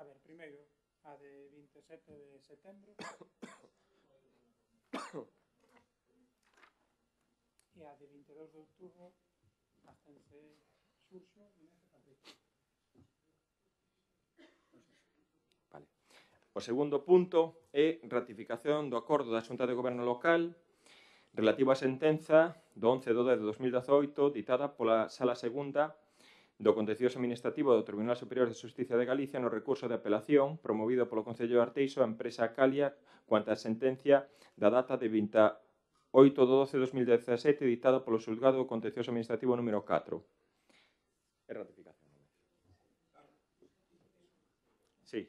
A ver, primeiro, a de 27 de setembro e a de 22 de outubro abstense Xurxo e Inés e Patricia. Vale. O segundo punto é ratificación do acordo da Xunta de Goberno Local relativo á sentenza do 11 de 2018 ditada pola Sala Segunda do Contencioso Administrativo do Tribunal Superior de Xustiza de Galicia no recurso de apelación promovido polo Concello de Arteixo a empresa Calia cuanto á sentencia da data de 28 de 12 de 2017 ditada polo Xulgado do Contencioso Administrativo número 4. É ratificación. Sí.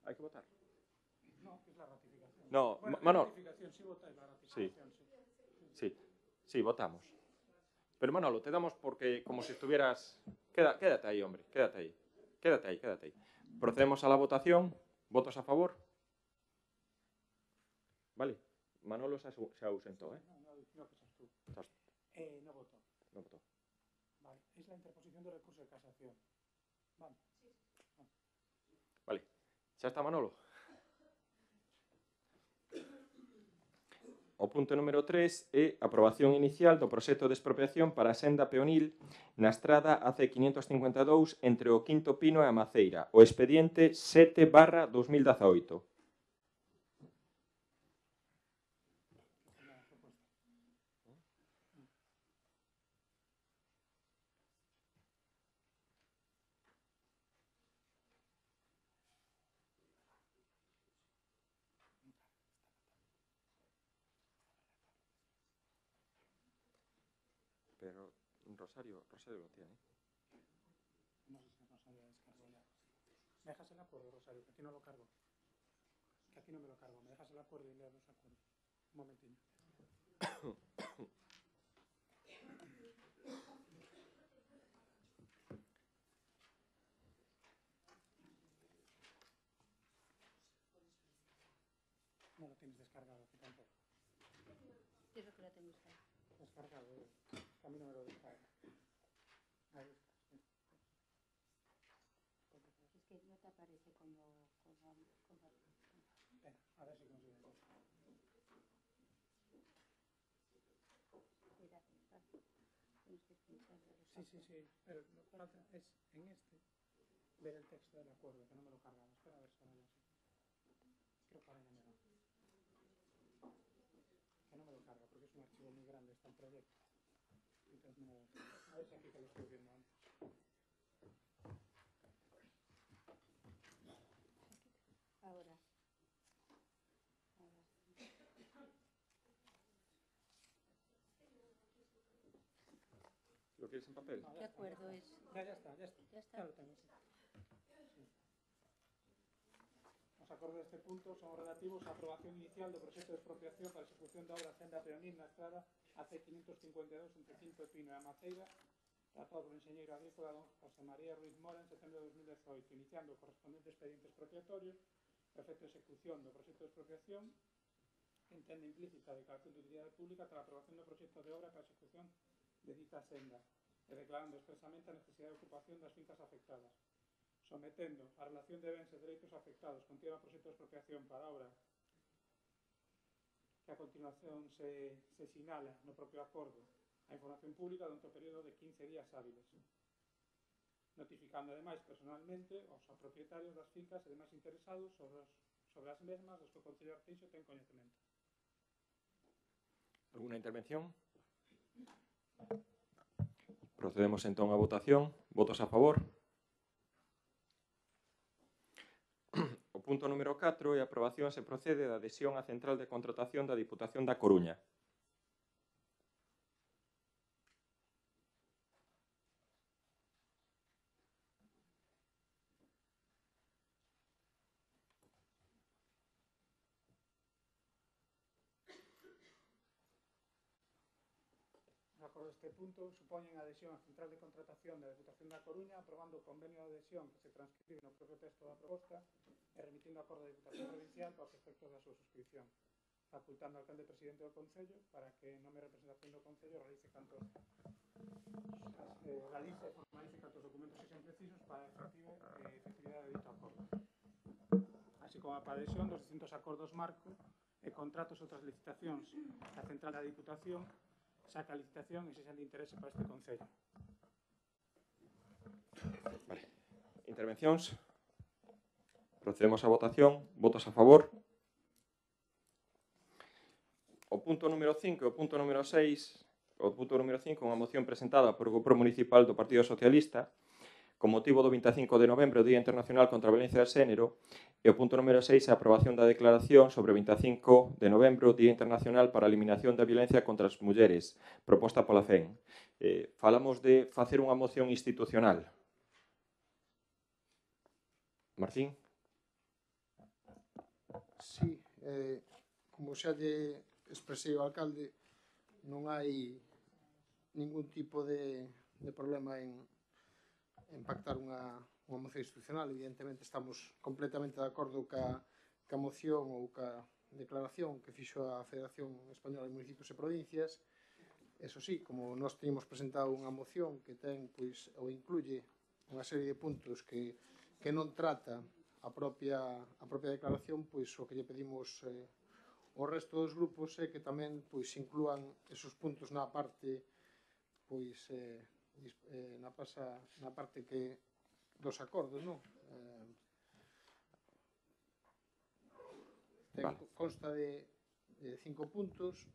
Hai que votar? No, que es la ratificación. No, bueno, Manol. La ratificación, sí votáis la ratificación, sí. Sí, votamos. Pero Manolo, te damos porque como si estuvieras... Quédate ahí, hombre, quédate ahí. Quédate ahí. Procedemos a la votación. ¿Votos a favor? Vale. Manolo se ausentó, ¿eh? No, que seas tú. No votó. No votó. Vale, es la interposición de recurso de casación. Vale. Vale. Xa está Manolo. O punto número 3 é aprobación inicial do proxecto de expropiación para a senda peonil na estrada AC552 entre o Quinto Pino e a Maceira, o expediente 7/2018. Pero Rosario lo tiene. No sé si Rosario descargó ya. Dejas el acuerdo, Rosario, que aquí no lo cargo. Que aquí no me lo cargo. Me dejas el acuerdo y leo los acuerdos. Un momentín. No lo tienes descargado aquí tampoco. ¿Qué es lo que lo tengo descargado? A mí no me lo descarga. Ahí está. Sí. Es que no te aparece cuando... Venga, a ver si consigo. Cuidado, tienes que pinchar de los Sí, pero lo que falta es en este ver el texto del acuerdo, que no me lo cargaba. Espera a ver si ahora ya sí. Creo que ahora ya me va. Que no me lo carga porque es un archivo muy grande, está en proyecto. Entonces no, a ver si aquí que lo estoy viendo antes. Ahora. ¿Lo quieres en papel? No, ¿Qué acuerdo es? Ya está. Ya está. Ya lo tengo. Sí. Os acordos de este punto son relativos a aprobación inicial do proxecto de expropiación para a execución da obra senda peonil na estrada AC552 entre Quinto Pino e a Maceira, tratado polo enxeñeiro agrícola don José María Ruiz Mora en setembro de 2018, iniciando o correspondente expediente expropiatorio para efecto de execución do proxecto de expropiación que entende implícita a declaración de utilidade pública para a aprobación do proxecto de obra para a execución de dita senda e declarando expresamente a necesidade de ocupación das fincas afectadas, sometendo a relación de bens e dereitos afectados contida no proxecto de expropiación para a obra que a continuación se sinala no propio acordo a información pública durante o período de 15 días hábiles, notificando ademais personalmente aos propietarios das fincas e demais interesados sobre as mesmas dos que o Concello de Arteixo ten coñecemento. ¿Alguna intervención? Procedemos entón a votación. Votos a favor? O punto número 4 é a aprobación se procede da adhesión á Central de Contratación da Diputación da Coruña. Os acordos deste punto supoñen a adhesión á Central de Contratación da Diputación da Coruña, aprobando o convenio de adhesión que se transcribe no propio texto da proposta e remitindo a acordo da Diputación Provincial para os efectos da súa suscripción, facultando ao alcalde presidente do Concello para que en nome de representación do Concello realice e formalice cantos documentos que sean precisos para efective coa adhesión dos distintos acordos marco e contratos e outras licitacións da Central da Diputación, saca a licitación e se xa de interese para este Concello. Vale. Intervencións? Procedemos á votación. Votos a favor? O punto número 5 e o punto número 6. O punto número 5 é unha moción presentada por o Grupo Municipal do Partido Socialista con motivo do 25 de novembro, Día Internacional contra a Violencia de Xénero, e o punto número 6 é a aprobación da declaración sobre o 25 de novembro, Día Internacional para a Eliminación da Violencia contra as Mulleres, proposta pola FEN. Falamos de facer unha moción institucional. Martín? Sí, como xa lle expresei ao alcalde, non hai ningún tipo de problema en pactar unha moción institucional. Evidentemente estamos completamente de acordo ca moción ou ca declaración que fixo a Federación Española de Municipios e Provincias. Eso sí, como nós teníamos presentado unha moción que ten, pois, ou incluye unha serie de puntos que non trata a propia declaración, pois o que lle pedimos ao resto dos grupos é que tamén pois inclúan esos puntos na parte pois na parte que dos acordos, non? Consta de 5 puntos,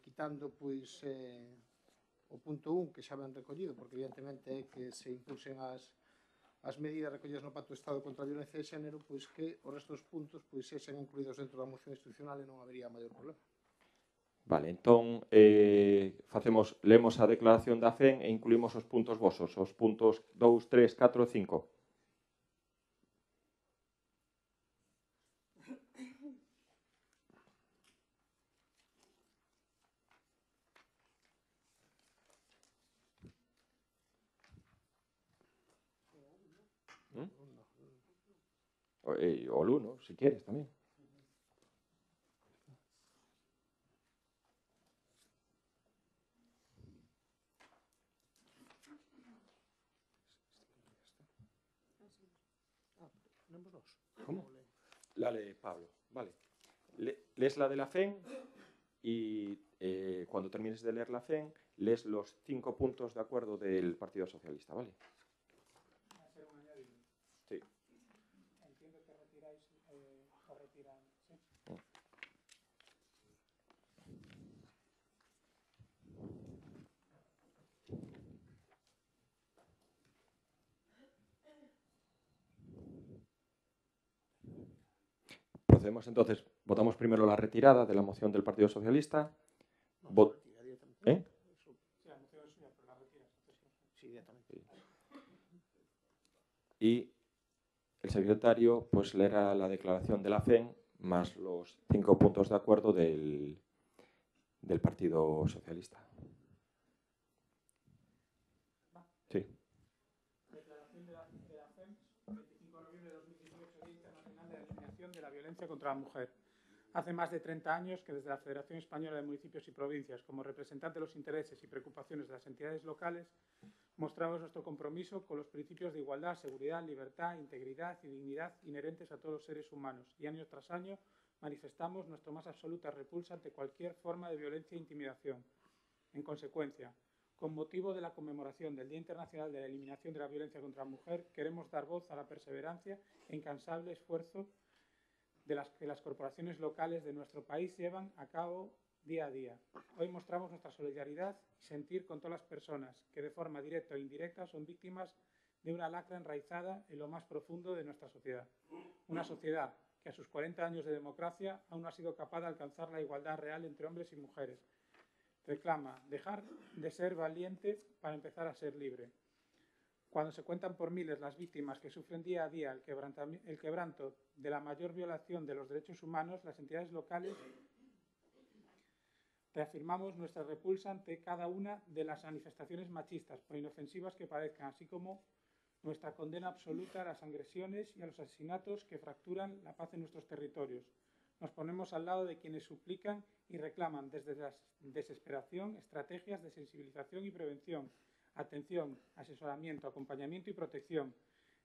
quitando pois o punto 1 que xa ben recollido, porque evidentemente é que se impulsen as medidas recollidas no Pacto de Estado contra a Violencia de Xénero, pois que os restos dos puntos pois sexan incluídos dentro da moción institucional e non habería maior problema. Vale, entón lemos a declaración da FEN e incluímos os puntos vosos, os puntos 2, 3, 4 e 5. O 1, si quieres, tamén. ¿Cómo? La de Pablo, vale. Lees la de la FEN y cuando termines de leer la FEN, lees los 5 puntos de acuerdo del Partido Socialista, ¿vale? ¿Va a ser un añadido? Sí. Entiendo que retiráis o retiran, ¿sí? Procedemos entonces, votamos primero la retirada de la moción del Partido Socialista. ¿Eh? Sí, la moción es suya, pero la retiras. Sí, directamente. Y el secretario pues leerá la declaración de la FEN más los 5 puntos de acuerdo del Partido Socialista. Sí. Declaración de la FEN, 25 de noviembre de 2018, Día Internacional de la Eliminación de la Violencia contra la Mujer. Hace más de 30 años que desde la Federación Española de Municipios y Provincias, como representante de los intereses y preocupaciones de las entidades locales, mostramos nuestro compromiso con los principios de igualdad, seguridad, libertad, integridad y dignidad inherentes a todos los seres humanos y año tras año manifestamos nuestra más absoluta repulsa ante cualquier forma de violencia e intimidación. En consecuencia, con motivo de la conmemoración del Día Internacional de la Eliminación de la Violencia contra la Mujer, queremos dar voz a la perseverancia e incansable esfuerzo que las corporaciones locales de nuestro país llevan a cabo día a día. Hoy mostramos nuestra solidaridad y sentir con todas las personas que de forma directa o indirecta son víctimas de una lacra enraizada en lo más profundo de nuestra sociedad. Una sociedad que a sus 40 años de democracia aún no ha sido capaz de alcanzar la igualdad real entre hombres y mujeres. Reclama dejar de ser valiente para empezar a ser libre. Cuando se cuentan por miles las víctimas que sufren día a día el quebranto de la mayor violación de los derechos humanos, las entidades locales reafirmamos nuestra repulsa ante cada una de las manifestaciones machistas, por inofensivas que parezcan, así como nuestra condena absoluta a las agresiones y a los asesinatos que fracturan la paz en nuestros territorios. Nos ponemos al lado de quienes suplican y reclaman desde la desesperación estrategias de sensibilización y prevención, atención, asesoramiento, acompañamiento y protección,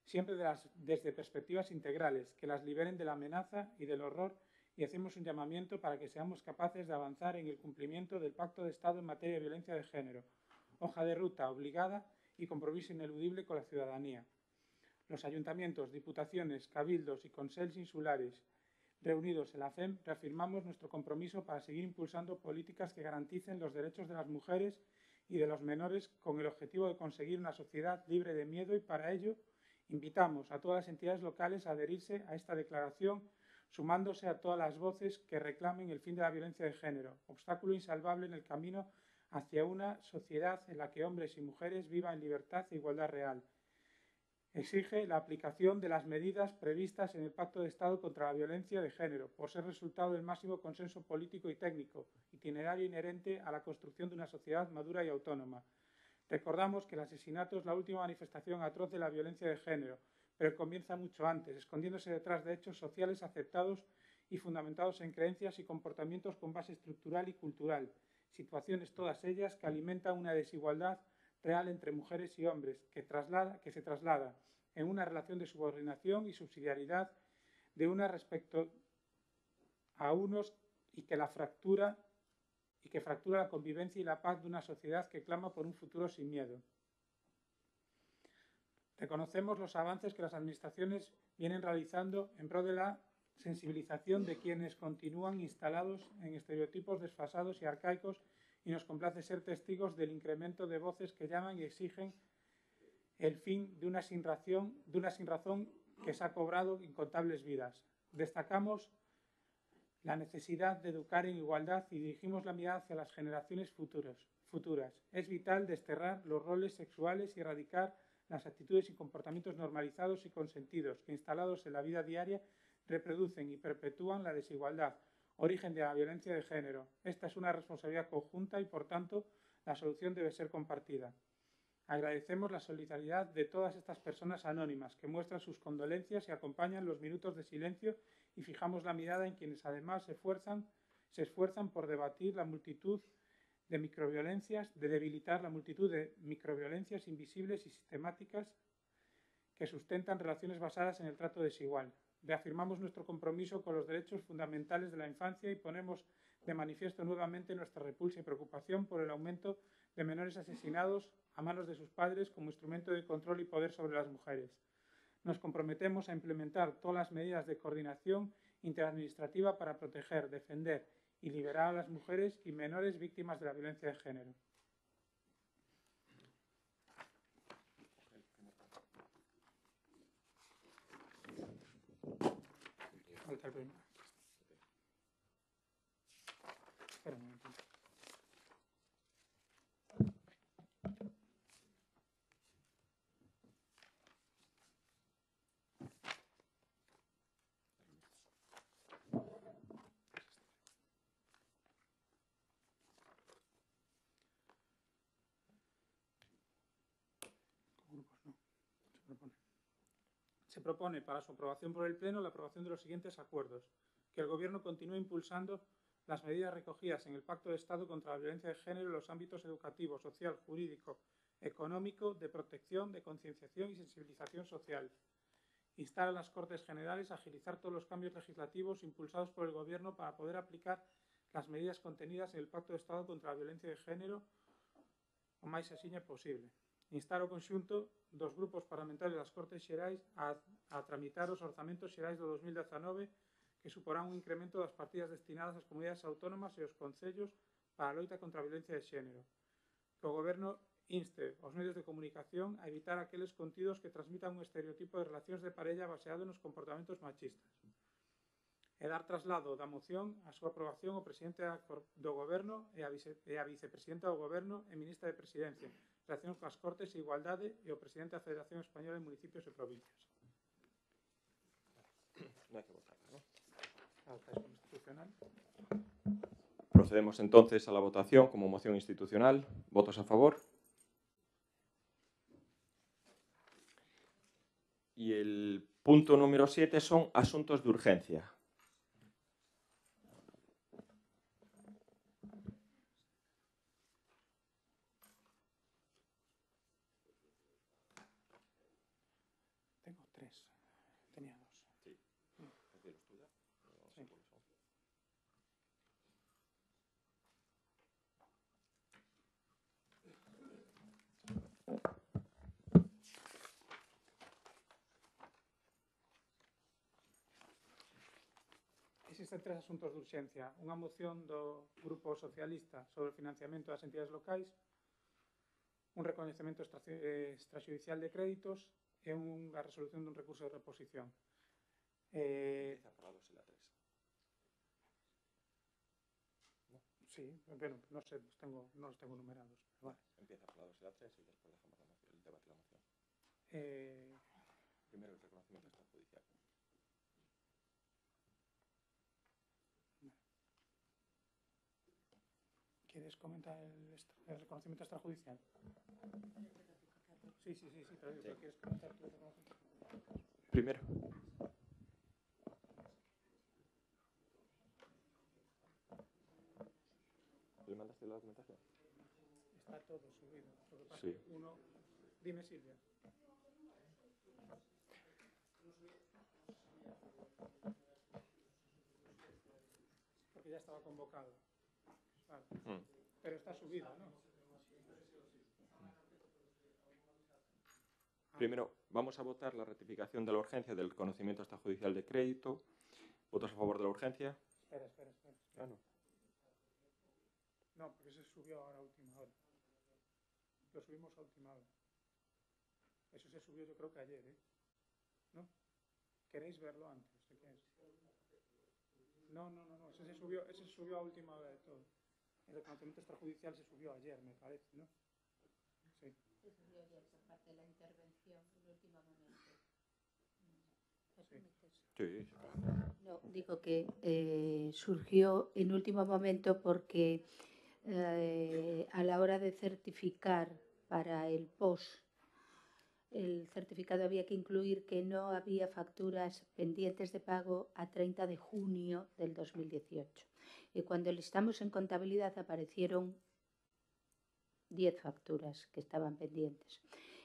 siempre desde perspectivas integrales, que las liberen de la amenaza y del horror, y hacemos un llamamiento para que seamos capaces de avanzar en el cumplimiento del Pacto de Estado en materia de violencia de género, hoja de ruta obligada y compromiso ineludible con la ciudadanía. Los ayuntamientos, diputaciones, cabildos y consells insulares reunidos en la FEM reafirmamos nuestro compromiso para seguir impulsando políticas que garanticen los derechos de las mujeres y de los menores con el objetivo de conseguir una sociedad libre de miedo, y para ello invitamos a todas las entidades locales a adherirse a esta declaración, sumándose a todas las voces que reclamen el fin de la violencia de género, obstáculo insalvable en el camino hacia una sociedad en la que hombres y mujeres vivan en libertad e igualdad real. Exige la aplicación de las medidas previstas en el Pacto de Estado contra la Violencia de Género, por ser resultado del máximo consenso político y técnico, itinerario inherente a la construcción de una sociedad madura y autónoma. Recordamos que el asesinato es la última manifestación atroz de la violencia de género, pero comienza mucho antes, escondiéndose detrás de hechos sociales aceptados y fundamentados en creencias y comportamientos con base estructural y cultural, situaciones todas ellas que alimentan una desigualdad real entre mujeres y hombres, que se traslada en una relación de subordinación y subsidiariedad de una respecto a unos y que fractura la convivencia y la paz de una sociedad que clama por un futuro sin miedo. Reconocemos los avances que las administraciones vienen realizando en pro de la sensibilización de quienes continúan instalados en estereotipos desfasados y arcaicos, y nos complace ser testigos del incremento de voces que llaman y exigen el fin de una sinrazón que se ha cobrado incontables vidas. Destacamos la necesidad de educar en igualdad y dirigimos la mirada hacia las generaciones futuras. Es vital desterrar los roles sexuales y erradicar las actitudes y comportamientos normalizados y consentidos que, instalados en la vida diaria, reproducen y perpetúan la desigualdad, origen de la violencia de género. Esta es una responsabilidad conjunta y, por tanto, la solución debe ser compartida. Agradecemos la solidaridad de todas estas personas anónimas que muestran sus condolencias y acompañan los minutos de silencio, y fijamos la mirada en quienes además se esfuerzan por debatir la multitud de microviolencias, de debilitar la multitud de microviolencias invisibles y sistemáticas que sustentan relaciones basadas en el trato desigual. Reafirmamos nuestro compromiso con los derechos fundamentales de la infancia y ponemos de manifiesto nuevamente nuestra repulsa y preocupación por el aumento de menores asesinados a manos de sus padres como instrumento de control y poder sobre las mujeres. Nos comprometemos a implementar todas las medidas de coordinación interadministrativa para proteger, defender y liberar a las mujeres y menores víctimas de la violencia de género. Falta el primero. Espera un momentito. Se propone para su aprobación por el Pleno la aprobación de los siguientes acuerdos: que el Gobierno continúe impulsando las medidas recogidas en el Pacto de Estado contra la violencia de género en los ámbitos educativo, social, jurídico, económico, de protección, de concienciación y sensibilización social. Instar a las Cortes Generales a agilizar todos los cambios legislativos impulsados por el Gobierno para poder aplicar las medidas contenidas en el Pacto de Estado contra la violencia de género o máis axiña posible. Instar ao conxunto dos grupos parlamentarios das Cortes Xerais a tramitar os orzamentos xerais do 2019, que suporán un incremento das partidas destinadas ás comunidades autónomas e aos concellos para a loita contra a violencia de xénero. Que o Goberno inste aos medios de comunicación a evitar aqueles contidos que transmitan un estereotipo de relacións de parella baseado nos comportamentos machistas. E dar traslado da moción a súa aprobación ao presidente do Goberno e a vicepresidenta do Goberno e ministra de Presidencia, relación coas Cortes e Igualdade, e o presidente da Federación Española de Municipios e Provincias. No hay que votar, ¿no? Falta eso institucional. Procedemos entonces a la votación como moción institucional. ¿Votos a favor? Y el punto número 7 son asuntos de urgencia. Tengo 3. Tenía 2. Sí. Decir, estudia. No sé Sí. cuáles son. Existen 3 asuntos de urxencia. Unha moción do Grupo Socialista sobre o financiamento das entidades locais, un recoñecemento extrajudicial de créditos e unha resolución dun recurso de reposición. Empieza por la 2 y la 3. Sí, bueno, no sé, no los tengo numerados, pero vale. Empieza por la 2 y la 3 y después dejamos la moción, el debate y la moción. Primero el reconocimiento extrajudicial. ¿Quieres comentar el reconocimiento extrajudicial? Sí, pero digo, Sí. ¿quieres comentar tú el reconocimiento? Primero. ¿Le mandaste la documentación? Está todo subido. Lo que pasa Sí. es que uno... Dime, Silvia. Porque ya estaba convocado. Vale. Pero está subida, ¿no? Primero, vamos a votar la ratificación de la urgencia del reconocimiento extrajudicial de crédito. ¿Votos a favor de la urgencia? Espera. Ah, no. No, porque se subió ahora a última hora. Lo subimos a última hora. Eso se subió yo creo que ayer, ¿eh? ¿No? ¿Queréis verlo antes? ¿De qué es? No. Ese se subió a última hora de todo. El reconocimiento extrajudicial se subió ayer, me parece, ¿no? Sí. Se subió ayer por parte de la intervención en el último momento. ¿Me permites? Sí. No, digo que surgió en último momento porque a la hora de certificar para el POS, el certificado había que incluir que no había facturas pendientes de pago a 30 de junio del 2018. Y cuando listamos en contabilidad aparecieron 10 facturas que estaban pendientes.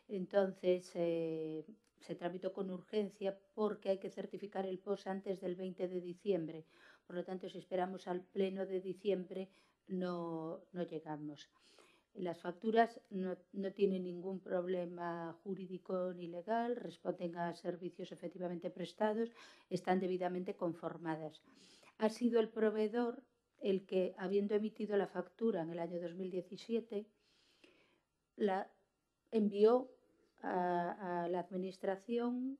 Entonces se tramitó con urgencia porque hay que certificar el POS antes del 20 de diciembre. Por lo tanto, si esperamos al pleno de diciembre, no llegamos. Las facturas no tienen ningún problema jurídico ni legal, responden a servicios efectivamente prestados, están debidamente conformadas. Ha sido el proveedor el que, habiendo emitido la factura en el año 2017, la envió a la administración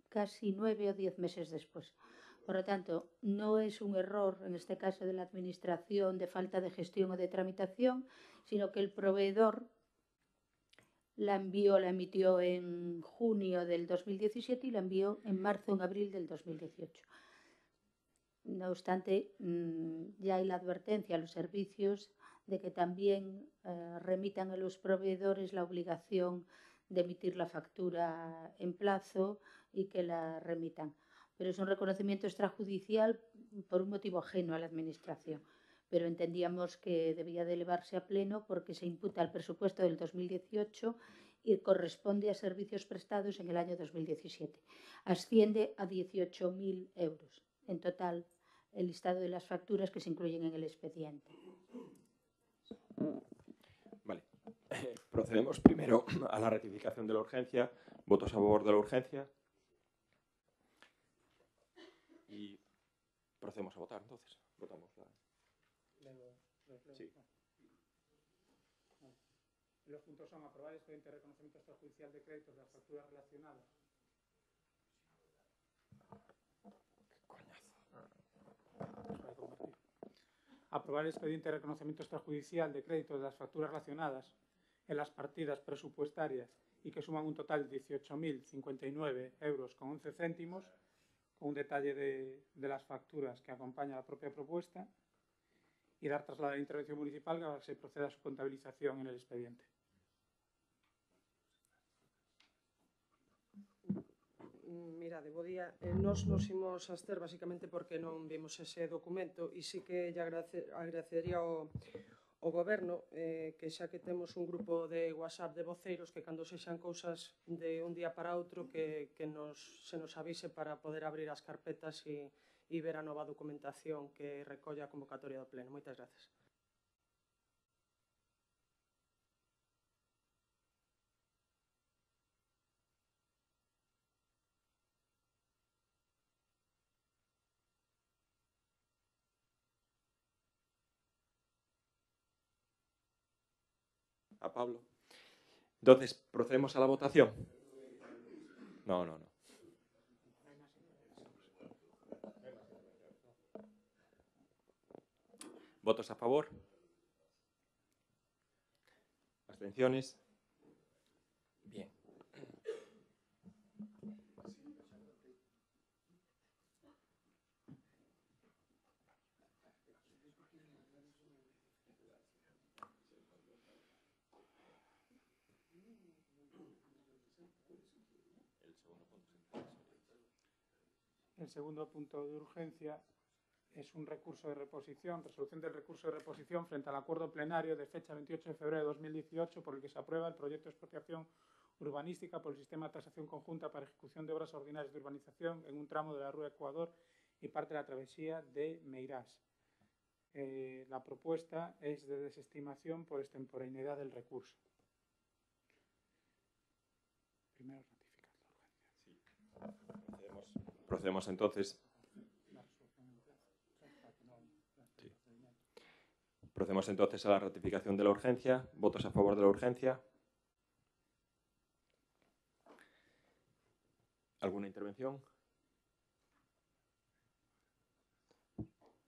casi 9 o 10 meses después. Por lo tanto, no es un error, en este caso de la administración, de falta de gestión o de tramitación, sino que el proveedor la emitió en junio del 2017 y la envió en marzo o en abril del 2018. No obstante, ya hay la advertencia a los servicios de que también remitan a los proveedores la obligación de emitir la factura en plazo y que la remitan. Pero es un reconocimiento extrajudicial por un motivo ajeno a la Administración. Pero entendíamos que debía de elevarse a pleno porque se imputa al presupuesto del 2018 y corresponde a servicios prestados en el año 2017. Asciende a 18.000 euros. En total, el listado de las facturas que se incluyen en el expediente. Vale. Procedemos primero a la ratificación de la urgencia. ¿Votos a favor de la urgencia? Y procedemos a votar, entonces. Votamos la... Sí. Vale. Los puntos son aprobar el expediente de reconocimiento extrajudicial de créditos de las facturas relacionadas. Aprobar el expediente de reconocimiento extrajudicial de créditos de las facturas relacionadas en las partidas presupuestarias y que suman un total de 18.059 euros con 11 céntimos, con un detalle de las facturas que acompaña a la propia propuesta, y dar traslado a la intervención municipal para que se proceda a su contabilización en el expediente. Mirade, bo día. Nos imos abster basicamente porque non vimos ese documento e sí que lle agradecería o Goberno, que xa que temos un grupo de WhatsApp de voceiros, que cando sexan cousas de un día para outro que se nos avise para poder abrir as carpetas e ver a nova documentación que recolla a convocatoria do Pleno. Moitas grazas. A Pablo. Entonces, ¿procedemos a la votación? No. ¿Votos a favor? ¿Abstenciones? Bien. El segundo punto de urgencia es un recurso de reposición, resolución del recurso de reposición frente al acuerdo plenario de fecha 28 de febrero de 2018 por el que se aprueba el proyecto de expropiación urbanística por el sistema de tasación conjunta para ejecución de obras ordinarias de urbanización en un tramo de la Rúa Ecuador y parte de la travesía de Meirás. La propuesta es de desestimación por extemporaneidad del recurso. Primero ratificar la urgencia. Procedemos entonces. Procedemos entonces a la ratificación de la urgencia. ¿Votos a favor de la urgencia? ¿Alguna intervención?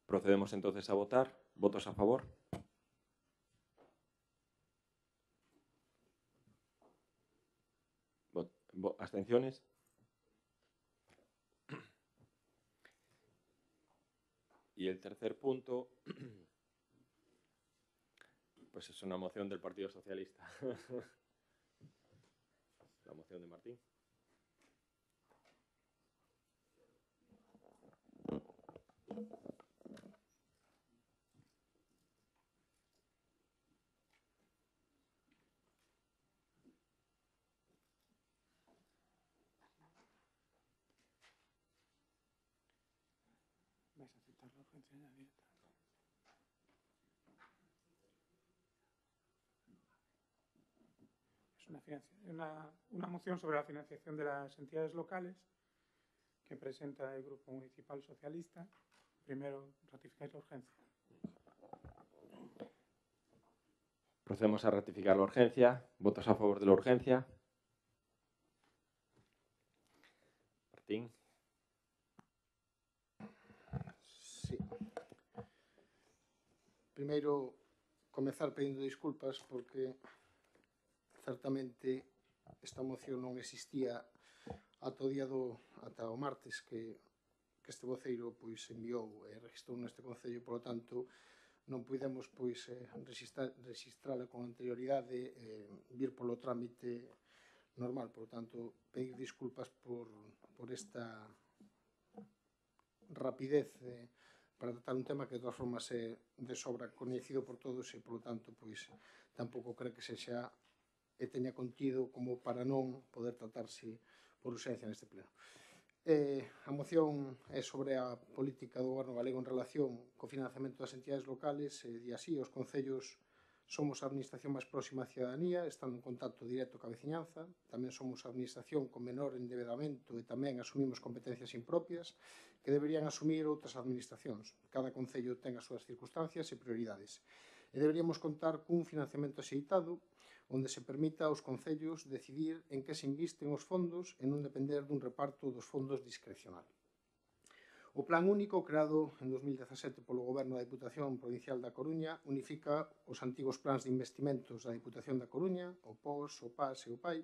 Procedemos entonces a votar. ¿Votos a favor? ¿Abstenciones? Y el tercer punto, pues es una moción del Partido Socialista. La moción de Martín. ¿Vais a aceptar la urgencia añadida? Es una moción sobre la financiación de las entidades locales que presenta el Grupo Municipal Socialista. Primero, ratificáis la urgencia. Procedemos a ratificar la urgencia. ¿Votos a favor de la urgencia? Martín. Sí. Primeiro, comezar pedindo disculpas porque certamente esta moción non existía ata o martes que este voceiro pois enviou e registrou neste Concello, polo tanto non puidemos pois registrala con anterioridade vir polo trámite normal, polo tanto pedir disculpas por esta rapidez para tratar un tema que de todas formas é de sobra coñecido por todos e polo tanto pois tampouco creo que sexa e teña contido como para non poder tratarse por urxencia neste pleno. A moción é sobre a política do Goberno galego en relación co financiamento das entidades locales e así os concellos somos a administración máis próxima á cidadanía, estando en contacto directo coa veciñanza, tamén somos a administración con menor endeudamento e tamén asumimos competencias impropias que deberían asumir outras administracións. Cada concello ten as súas circunstancias e prioridades. E deberíamos contar cun financiamento axeitado onde se permita aos concellos decidir en que se invisten os fondos e non depender dun reparto dos fondos discrecional. O Plan Único, creado en 2017 polo Goberno da Diputación Provincial da Coruña, unifica os antigos plans de investimentos da Diputación da Coruña, o POS, o PAS e o PAI,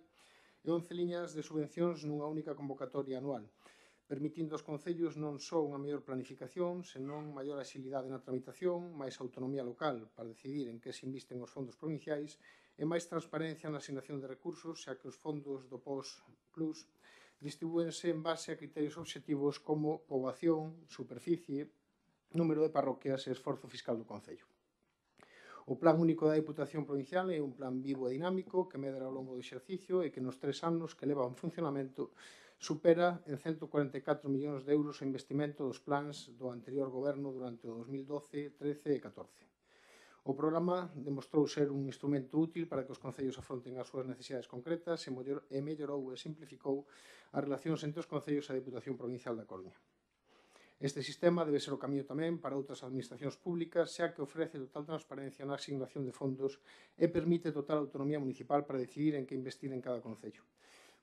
e 11 liñas de subvencións nunha única convocatoria anual, permitindo aos concellos non só unha mellor planificación, senón maior axilidade na tramitación, máis autonomía local para decidir en que se invisten os fondos provinciais e máis transparencia na asignación de recursos, xa que os fondos do POS Plus distribúense en base a criterios obxectivos como poboación, superficie, número de parroquias e esforzo fiscal do concello. O Plan Único da Diputación Provincial é un plan vivo e dinámico que medra ao longo do exercicio e que nos 3 anos que leva en funcionamento supera en 144 millóns de euros o investimento dos plans do anterior goberno durante o 2012, 13 e 14. O programa demostrou ser un instrumento útil para que os concellos afronten as súas necesidades concretas e mellorou e simplificou as relacións entre os concellos e a Diputación Provincial da Coruña. Este sistema debe ser o camiño tamén para outras administracións públicas, xa que ofrece total transparencia na asignación de fondos e permite total autonomía municipal para decidir en que investir en cada concello.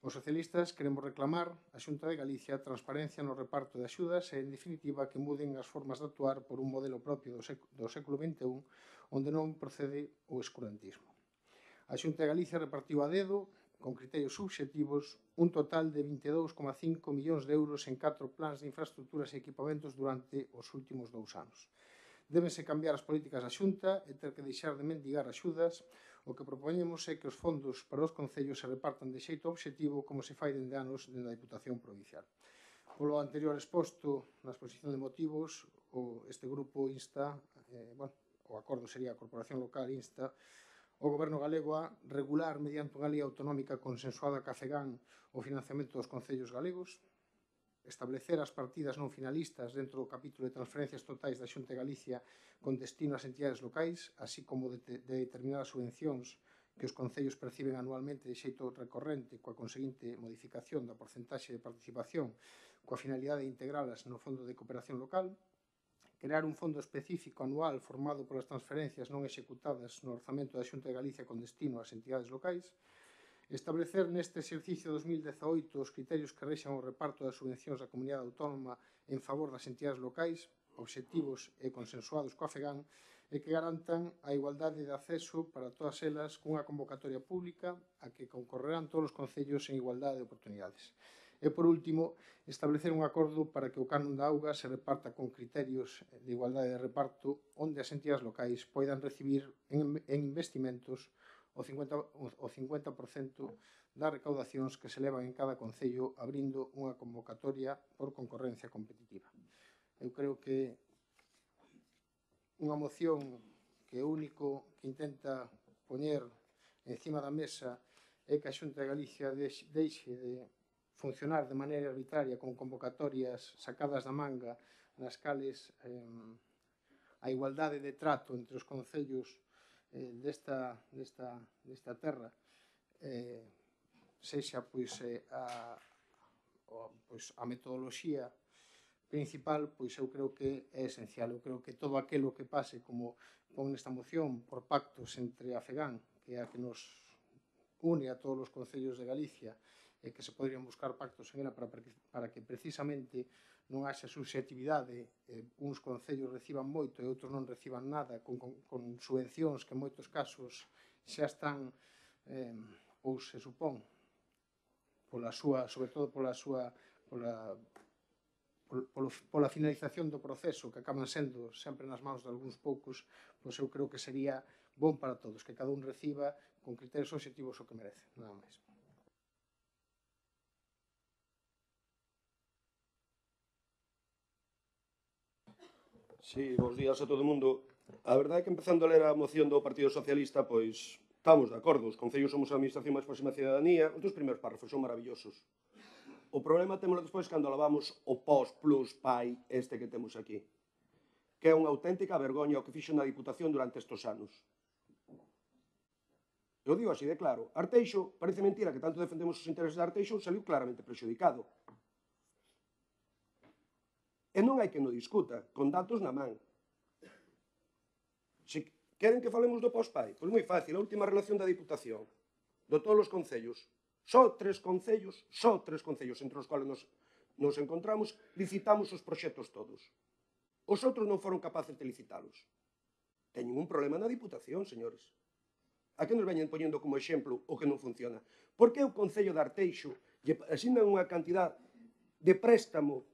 Os socialistas queremos reclamar a Xunta de Galicia transparencia no reparto de axudas e, en definitiva, que muden as formas de actuar por un modelo propio do século XXI onde non procede o escurantismo. A Xunta de Galicia repartiu a dedo, con criterios subxectivos, un total de 22,5 millóns de euros en 4 plans de infraestructuras e equipamentos durante os últimos 2 anos. Débense cambiar as políticas da Xunta e ter que deixar de mendigar axudas. O que propoñemos é que os fondos para os concellos se repartan de xeito objetivo como se fai dende anos dende a Diputación Provincial. Polo anterior exposto na exposición de motivos, este grupo insta, o acordo sería a Corporación Local insta o Goberno galego a regular mediante unha lei autonómica consensuada ca FEGAN o financiamento dos concellos galegos, establecer as partidas non finalistas dentro do capítulo de transferencias totais da Xunta de Galicia con destino ás entidades locais, así como de determinadas subvencións que os concellos perciben anualmente de xeito recorrente coa conseguinte modificación da porcentaxe de participación coa finalidade de integralas no Fondo de Cooperación Local, crear un fondo específico anual formado polas transferencias non executadas no orzamento da Xunta de Galicia con destino ás entidades locais, establecer neste exercicio 2018 os criterios que rexan o reparto das subvencións da comunidade autónoma en favor das entidades locais, obxectivos e consensuados coa FEGAN, e que garantan a igualdade de acceso para todas elas cunha convocatoria pública a que concorrerán todos os concellos en igualdade de oportunidades. E, por último, establecer un acordo para que o canon da auga se reparta con criterios de igualdade de reparto onde as entidades locais poidan recibir en investimentos o 50% das recaudacións que se levan en cada concello abrindo unha convocatoria por concorrencia competitiva. Eu creo que unha moción que o único que intenta poñer encima da mesa é que a Xunta de Galicia deixe de funcionar de maneira arbitraria con convocatorias sacadas da manga nas cales a igualdade de trato entre os concellos desta terra sexa a metodoloxía principal, pois eu creo que é esencial. Eu creo que todo aquilo que pase, como pon nesta moción, por pactos entre a FEGAN, que é a que nos une a todos os concellos de Galicia, e que se poderían buscar pactos en ela para que precisamente non haxa subxetividade, uns concellos reciban moito e outros non reciban nada, con subvencións que en moitos casos xa están, ou se supón, sobre todo pola finalización do proceso, que acaban sendo sempre nas mãos de algúns poucos, pois eu creo que sería bon para todos, que cada un reciba con criterios obxectivos o que merece, nada máis. Sí, bons días a todo o mundo. A verdade é que empezando a ler a moción do Partido Socialista, pois estamos de acordo, os concellos somos a administración máis próxima á cidadanía, os dos primeiros párrafos son maravillosos. O problema témolo despois cando alabamos o pos plus pai este que temos aquí, que é unha auténtica vergoña o que fixo na Diputación durante estes anos. Eu digo así de claro, Arteixo, parece mentira que tanto defendemos os intereses de Arteixo, saliu claramente prexudicado. E non hai que non discuta, con datos na man. Se queren que falemos do pospai, pois moi fácil, a última relación da Diputación, de todos os concellos, só tres concellos entre os quales nos encontramos, licitamos os proxectos todos. Os outros non foron capaces de licitalos. Teñen un problema na Diputación, señores. A que nos veñen poñendo como exemplo o que non funciona? Por que o Concello de Arteixo lle asignan unha cantidad de préstamo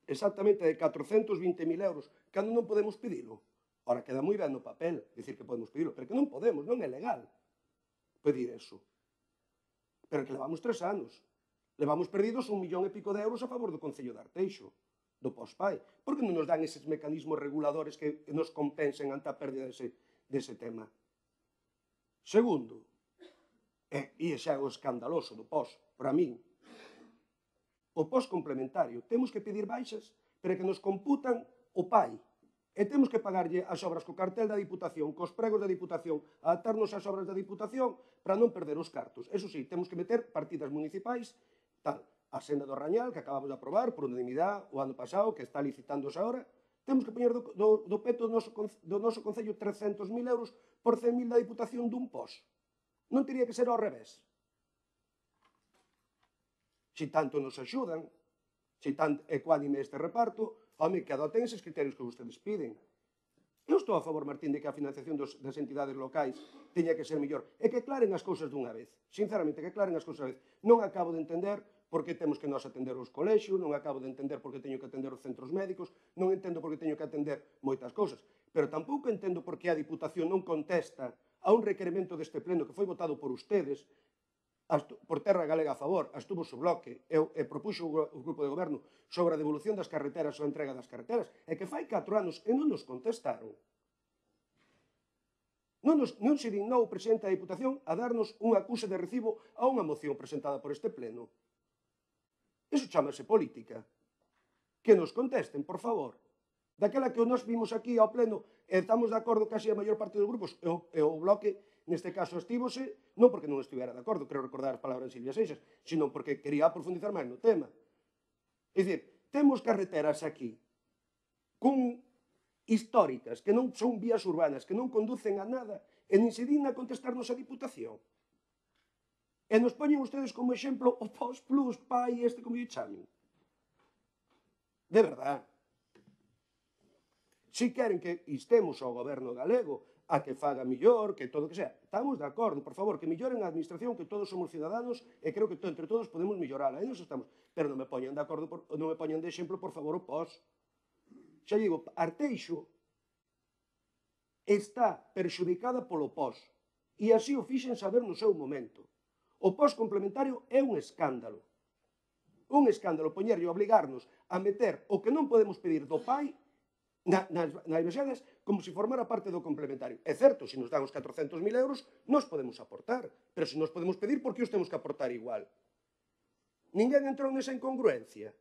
exactamente de 420.000 euros, cando non podemos pedilo? Ora, queda moi ben no papel, dicir que podemos pedilo, pero que non podemos, non é legal pedir eso. Pero que levamos 3 anos. Levamos perdidos 1 millón e pico de euros a favor do Concello de Arteixo. do POSPAI? Por que non nos dan eses mecanismos reguladores que nos compensen ante a pérdida dese tema? Segundo, e xa é o escandaloso do POS, para min, o POS complementario, temos que pedir baixas para que nos computan o PAI, e temos que pagarlle as obras co cartel da Diputación, cos pregos da Diputación, adaptarnos ás obras da Diputación para non perder os cartos. Eso sí, temos que meter partidas municipais, tal, a senda do Rañal, que acabamos de aprobar por unanimidade o ano pasado, que está licitándose agora, temos que poñer do peto do noso Concello 300.000 euros por 100.000 da Diputación dun POS. Non teria que ser ao revés. Se tanto nos axudan, se tan ecuánime este reparto, home, que adoten eses criterios que vostedes piden. Eu estou a favor, Martín, de que a financiación das entidades locais teña que ser mellor e que claren as cousas dunha vez. Sinceramente, que claren as cousas dunha vez. Non acabo de entender por que temos que nos atender os colexios, non acabo de entender por que teño que atender os centros médicos, non entendo por que teño que atender moitas cousas, pero tampouco entendo por que a Diputación non contesta a un requerimento deste pleno que foi votado por ustedes, por Terra Galega a favor, estuvo o bloque e propuxo o grupo de goberno sobre a devolución das carreteras ou a entrega das carreteras, e que fai 4 anos e non nos contestaron. Non se dignou o presidente da Diputación a darnos un acuse de recibo a unha moción presentada por este pleno. Iso chamase política. Que nos contesten, por favor. Daquela que nós vimos aquí ao pleno e estamos de acordo casi a maior parte dos grupos e o bloque, neste caso, estívose, non porque non estivera de acordo, quero recordar as palabras de Silvia Seixas, sino porque quería profundizar máis no tema. É dicir, temos carreteras aquí históricas, que non son vías urbanas, que non conducen a nada, e nin se digna contestarnos a Diputación. E nos poñen ustedes como exemplo o POS Plus, PAI, como lle chamen. De verdad. Si queren que instemos ao goberno galego a que faga millor, que todo o que sea, estamos de acordo, por favor, que milloren a administración, que todos somos ciudadanos e creo que entre todos podemos millorala, e nos estamos, pero non me poñan de acordo, non me poñan de exemplo, por favor, o POS. Xa digo, Arteixo está perxudicada polo POS e así o fixen saber no seu momento. O POS complementario é un escándalo. Un escándalo poñerlle obligarnos a meter o que non podemos pedir do PAI nas baixadas como se formara parte do complementario. É certo, se nos dan os 400.000 euros, nos podemos aportar, pero se nos podemos pedir, por que os temos que aportar igual? Ninguén entrou nesa incongruencia.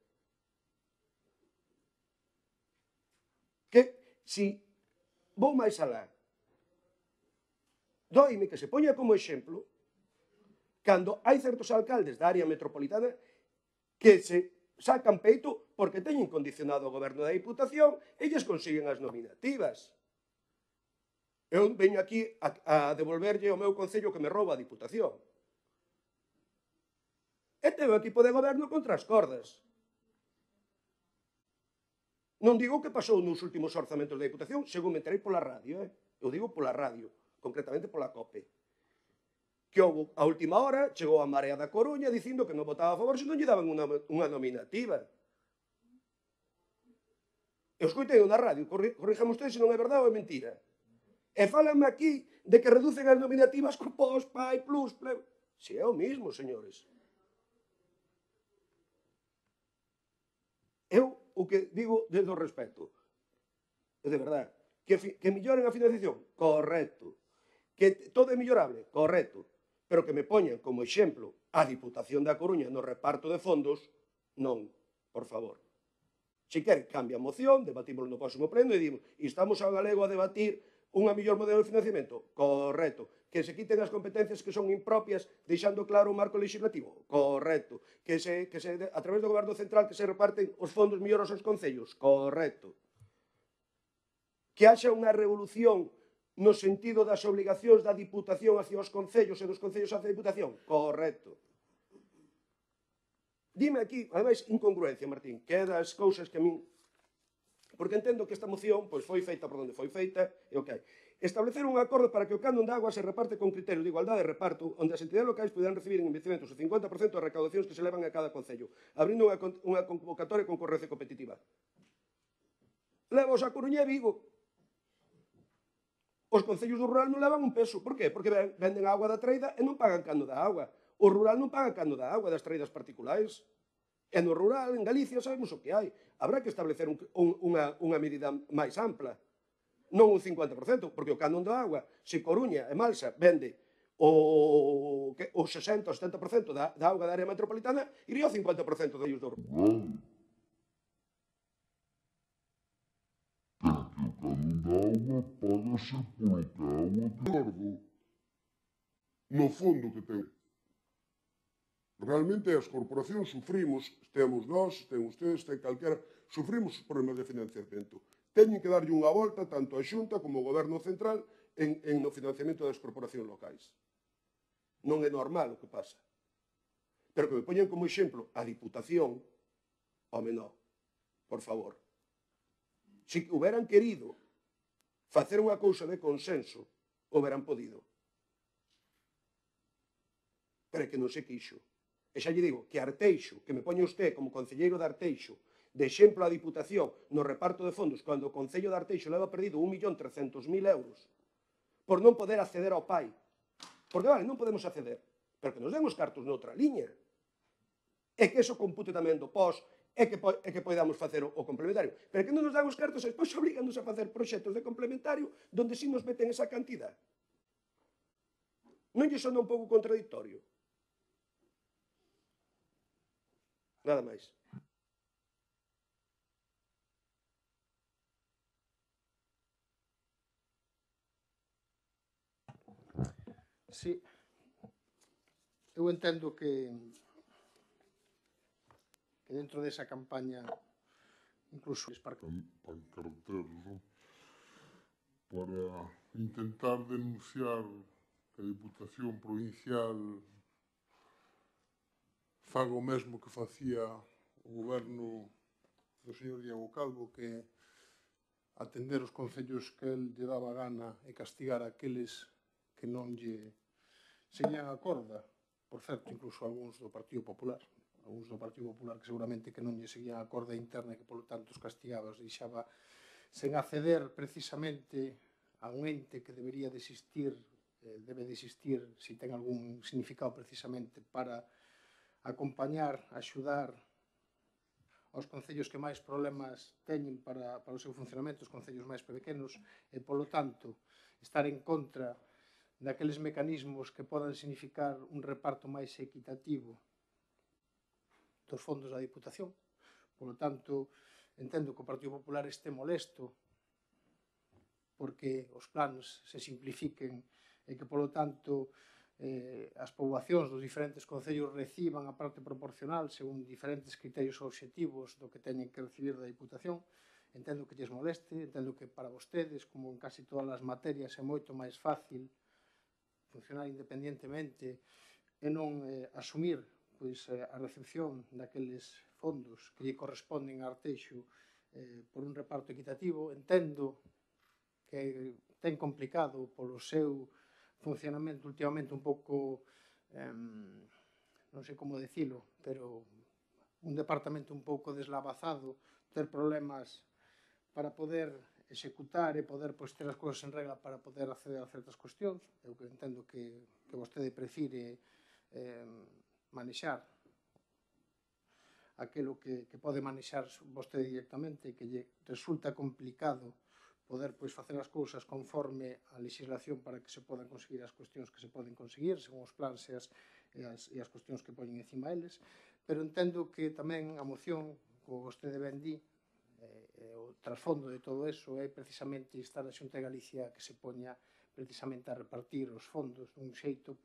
Que, si vou máis alá, doime que se poña como exemplo cando hai certos alcaldes da área metropolitana que se sacan peito porque teñen condicionado o goberno da Diputación e lles consiguen as nominativas. Eu veño aquí a devolverlle ao meu concello que me rouba a Diputación. E tengo o equipo de goberno contra as cordas. Non digo o que pasou nos últimos orzamentos da Diputación, según me enterei pola radio, eu digo pola radio, concretamente pola COPE. Que houve, a última hora, chegou a Marea da Coruña dicindo que non votaba a favor se non lle daban unha nominativa. Eu escoitei na radio, corríjame ustedes se non é verdade ou é mentira. E fálanme aquí de que reducen as nominativas co POS, PAI, Plus, plebe. Si é o mismo, señores. Eu o que digo desde o respeto, de verdade, que melloren a financiación, correcto. Que todo é mellorable, correcto. Pero que me poñan como exemplo a Diputación da Coruña no reparto de fondos, non, por favor. Se queren, cambia a moción, debatimos no próximo pleno e dimos, estamos ao galego a debatir unha mellor modelo de financiamento, correcto. Que se quiten as competencias que son impropias, deixando claro o marco legislativo, correcto. Que a través do goberno central que se reparten os fondos mellor aos concellos, correcto. Que haxa unha revolución no sentido das obligacións da Diputación hacia os concellos e dos concellos hacia a Diputación? Correcto. Dime aquí, ademais, incongruencia, Martín, que é das cousas que a min... Porque entendo que esta moción foi feita por onde foi feita, e ok. Establecer un acordo para que o canon de agua se reparte con criterios de igualdade de reparto, onde as entidades locais poderán recibir en investimentos o 50% das recaudacións que se levan a cada concello, abrindo unha convocatoria con concorrencia competitiva. Levos a Coruña e Vigo. Os concellos do rural non levan un peso. Por qué? Porque venden a agua da traída e non pagan cano da agua. O rural non paga cano da agua das traídas particulares. E no rural, en Galicia, sabemos o que hai. Habrá que establecer unha medida máis ampla. Non un 50%, porque o canon da agua, se Coruña e Malsa vende o 60 ou 70% da auga da área metropolitana, iría o 50% de ellos do rural. Porque o canon da auga págase polo que a auga que gordo. No fondo que ten. Realmente as corporacións sufrimos, temos nós, ten ustedes, ten calquera, sufrimos os problemas de financiamento. Teñen que darlle unha volta tanto a Xunta como o Goberno Central no financiamento das corporacións locais. Non é normal o que pasa. Pero que me poñen como exemplo a Diputación, home, non, por favor. Se hubieran querido facer unha cousa de consenso, hubieran podido. Pero é que non se quixo. E xa lle digo que Arteixo, que me poñe usted como concelleiro de Arteixo, de exemplo a Diputación no reparto de fondos, cando o Concello de Arteixo leva perdido 1.300.000 euros por non poder acceder ao PAI. Porque, vale, non podemos acceder, pero que nos den os cartos noutra liña. E que eso compute tamén do POS, e que podamos facer o complementario. Pero que non nos dan os cartos, e depois obriganos a facer proxectos de complementario donde si nos meten esa cantidad. Non lle sona un pouco contradictorio? Nada máis. Sí. Eu entendo que dentro desa campaña incluso Pancarteros, non? Para intentar denunciar que a Diputación Provincial faga o mesmo que facía o goberno do señor Diego Calvo, que atender os concellos que el lle daba gana e castigar aqueles que non lle seguían a corda. Por certo, incluso algúns do Partido Popular, que seguramente que non lle seguían a corda interna e que, polo tanto, os castigaba, os deixaba sen acceder precisamente a un ente que debería de existir, debe de existir, se ten algún significado precisamente para acompañar, axudar aos concellos que máis problemas teñen para o seu funcionamento, os concellos máis pequenos, e, polo tanto, estar en contra daqueles mecanismos que podan significar un reparto máis equitativo dos fondos da Diputación. Polo tanto, entendo que o Partido Popular este molesto porque os plans se simplifiquen e que, polo tanto, as poboacións dos diferentes concellos reciban a parte proporcional según diferentes criterios obxectivos do que teñen que recibir da Diputación. Entendo que lles moleste, entendo que para vostedes, como en casi todas as materias, é moito máis fácil funcionar independientemente e non asumir a recepción daqueles fondos que lle corresponden a Arteixo por un reparto equitativo. Entendo que ten complicado polo seu funcionamento últimamente un pouco, non sei como dicilo, pero un departamento un pouco deslavazado, ter problemas para poder executar e poder ter as cousas en regla para poder acceder a certas cuestións. Eu que entendo que vostede prefire manexar aquilo que pode manexar vostede directamente e que lle resulta complicado poder facer as cousas conforme a legislación para que se podan conseguir as cuestións que se poden conseguir, según os plans e as cuestións que poñen encima eles, pero entendo que tamén a moción, como vostede ben di, o trasfondo de todo eso é precisamente estar a Xunta de Galicia que se poña precisamente a repartir os fondos dun xeito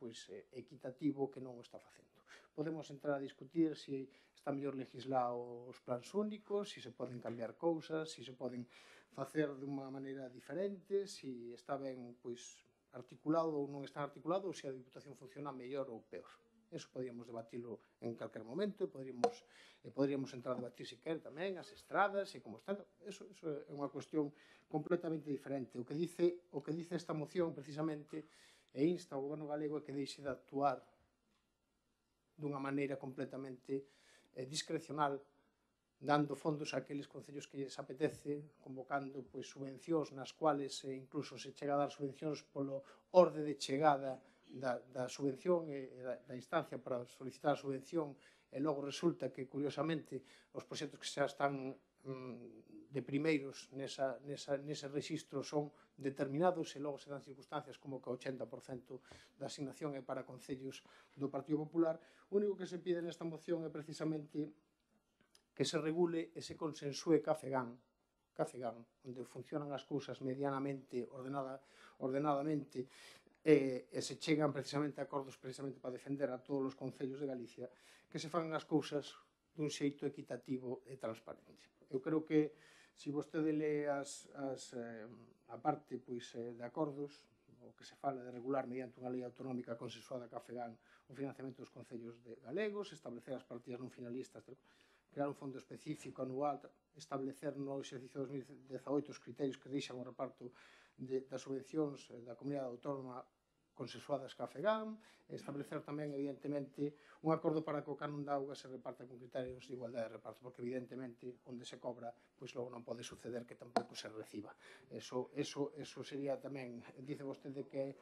equitativo que non o está facendo. Podemos entrar a discutir se está mellor legislar os plans únicos, se se poden cambiar cousas, se se poden facer de unha maneira diferente, se está ben articulado ou non está articulado, ou se a Diputación funciona mellor ou peor. Eso podríamos debatilo en calquer momento e poderíamos entrar a debatir se quer tamén as estradas e como están. Eso é unha cuestión completamente diferente. O que dice esta moción precisamente e insta ao goberno galego é que deixe de actuar dunha maneira completamente discrecional, dando fondos a aqueles concellos que lles apetece, convocando subvencións nas cuales incluso se chega a dar subvencións polo orde de chegada da subvención e da instancia para solicitar a subvención e logo resulta que, curiosamente, os proxectos que xa están de primeiros nese registro son determinados e logo se dan circunstancias como que o 80% da asignación é para concellos do Partido Popular. O único que se pide nesta moción é precisamente que se regule e se consensúe Cafegan, onde funcionan as cousas medianamente ordenadamente e se chegan precisamente a acordos precisamente para defender a todos os concellos de Galicia, que se fagan as cousas dun xeito equitativo e transparente. Eu creo que se vostede lee a parte de acordos, o que se fala de regular mediante unha lei autonómica consensuada ca Fegan o financiamento dos concellos galegos, establecer as partidas non finalistas, crear un fondo específico anual, establecer no exercicio 2018 os criterios que deixan o reparto das subvencións da comunidade autónoma consensuadas ca Fegan, establecer tamén, evidentemente, un acordo para que o canon de auga se reparta con criterios de igualdade de reparto, porque, evidentemente, onde se cobra, pois logo non pode suceder que tampouco se reciba. Eso sería tamén, dice vostede que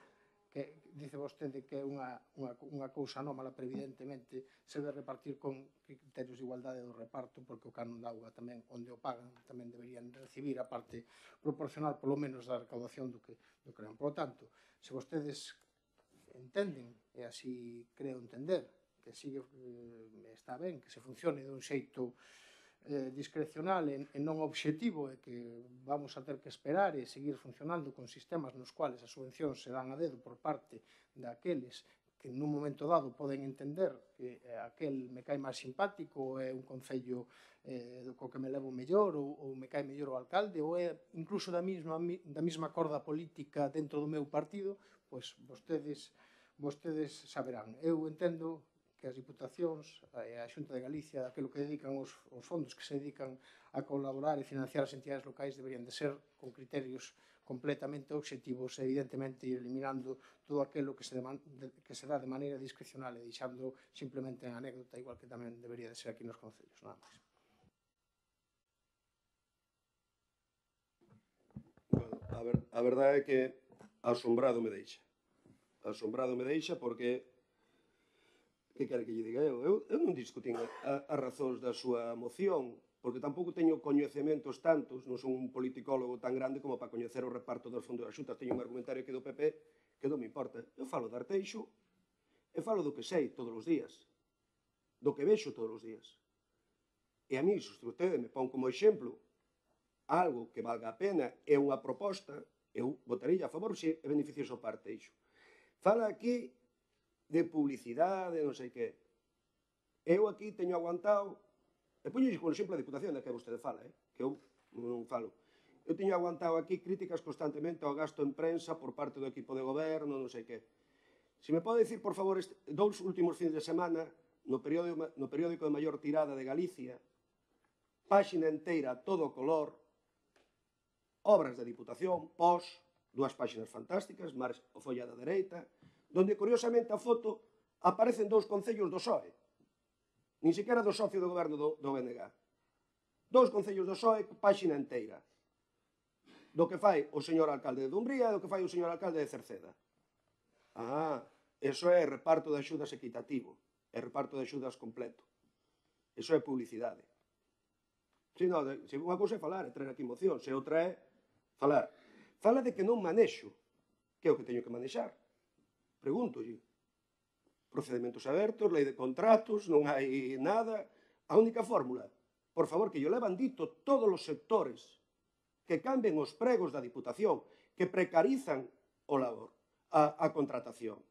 é unha cousa anómala, pero evidentemente se debe repartir con criterios de igualdade do reparto, porque o canon de auga tamén, onde o pagan, tamén deberían recibir a parte proporcional, polo menos, da recaudación do que crean. Por lo tanto, se vostedes entenden, e así creo entender, que está ben, que se funcione dun xeito discrecional e non obxectivo e que vamos a ter que esperar e seguir funcionando con sistemas nos cuales as subvencións se dan a dedo por parte daqueles que nun momento dado poden entender que aquel me cae máis simpático, é un concello co que me levo mellor, ou me cae mellor o alcalde, ou é incluso da mesma corda política dentro do meu partido, pois vostedes saberán. Eu entendo que as diputacións e a Xunta de Galicia, aquilo que dedican os fondos que se dedican a colaborar e financiar as entidades locais, deberían de ser con criterios completamente obxectivos e, evidentemente, eliminando todo aquilo que se dá de maneira discrecional e deixando simplemente en anécdota, igual que tamén debería de ser aquí nos concellos, nada máis. A verdade é que asombrado me deixa porque que quere que lle diga eu non discutín as razóns da súa moción, porque tampouco teño coñecementos tantos, non son un politicólogo tan grande como para coñecer o reparto dos fondos das xuntas. Teño un argumentario que do PP que non me importa. Eu falo de Arteixo e falo do que sei todos os días, do que vexo todos os días. E a mí, se vostede me pon como exemplo algo que valga a pena é unha proposta, eu votarei a favor se é beneficioso para Arteixo. Fala aquí de publicidade, non sei que. Eu aquí teño aguantado, e poño como exemplo a Diputación da que vostede fala, que eu non falo. Eu teño aguantado aquí críticas constantemente ao gasto en prensa por parte do equipo de goberno, non sei que. Se me pode dicir, por favor, dous últimos fins de semana, no periódico de maior tirada de Galicia, páxina inteira a todo color, obras da Diputación, pos, dúas páxinas fantásticas, máis o folla da dereita, donde, curiosamente, a foto aparecen dous concellos do PSOE, nin sequera do socio do goberno do BNG. Dous concellos do PSOE, páxina inteira, do que fai o señor alcalde de Dumbría e do que fai o señor alcalde de Cerceda. Eso é reparto de axudas equitativo, é reparto de axudas completo. Eso é publicidade. Se unha cousa é falar, é traer aquí moción, se outra é falar. Fala de que non manexo, que é o que teño que manexar. Pregúntolle. Procedimentos abertos, lei de contratos, non hai nada. A única fórmula, por favor, que yo levan dito todos os sectores que cambien os pregos da Diputación, que precarizan o labor, a contratación.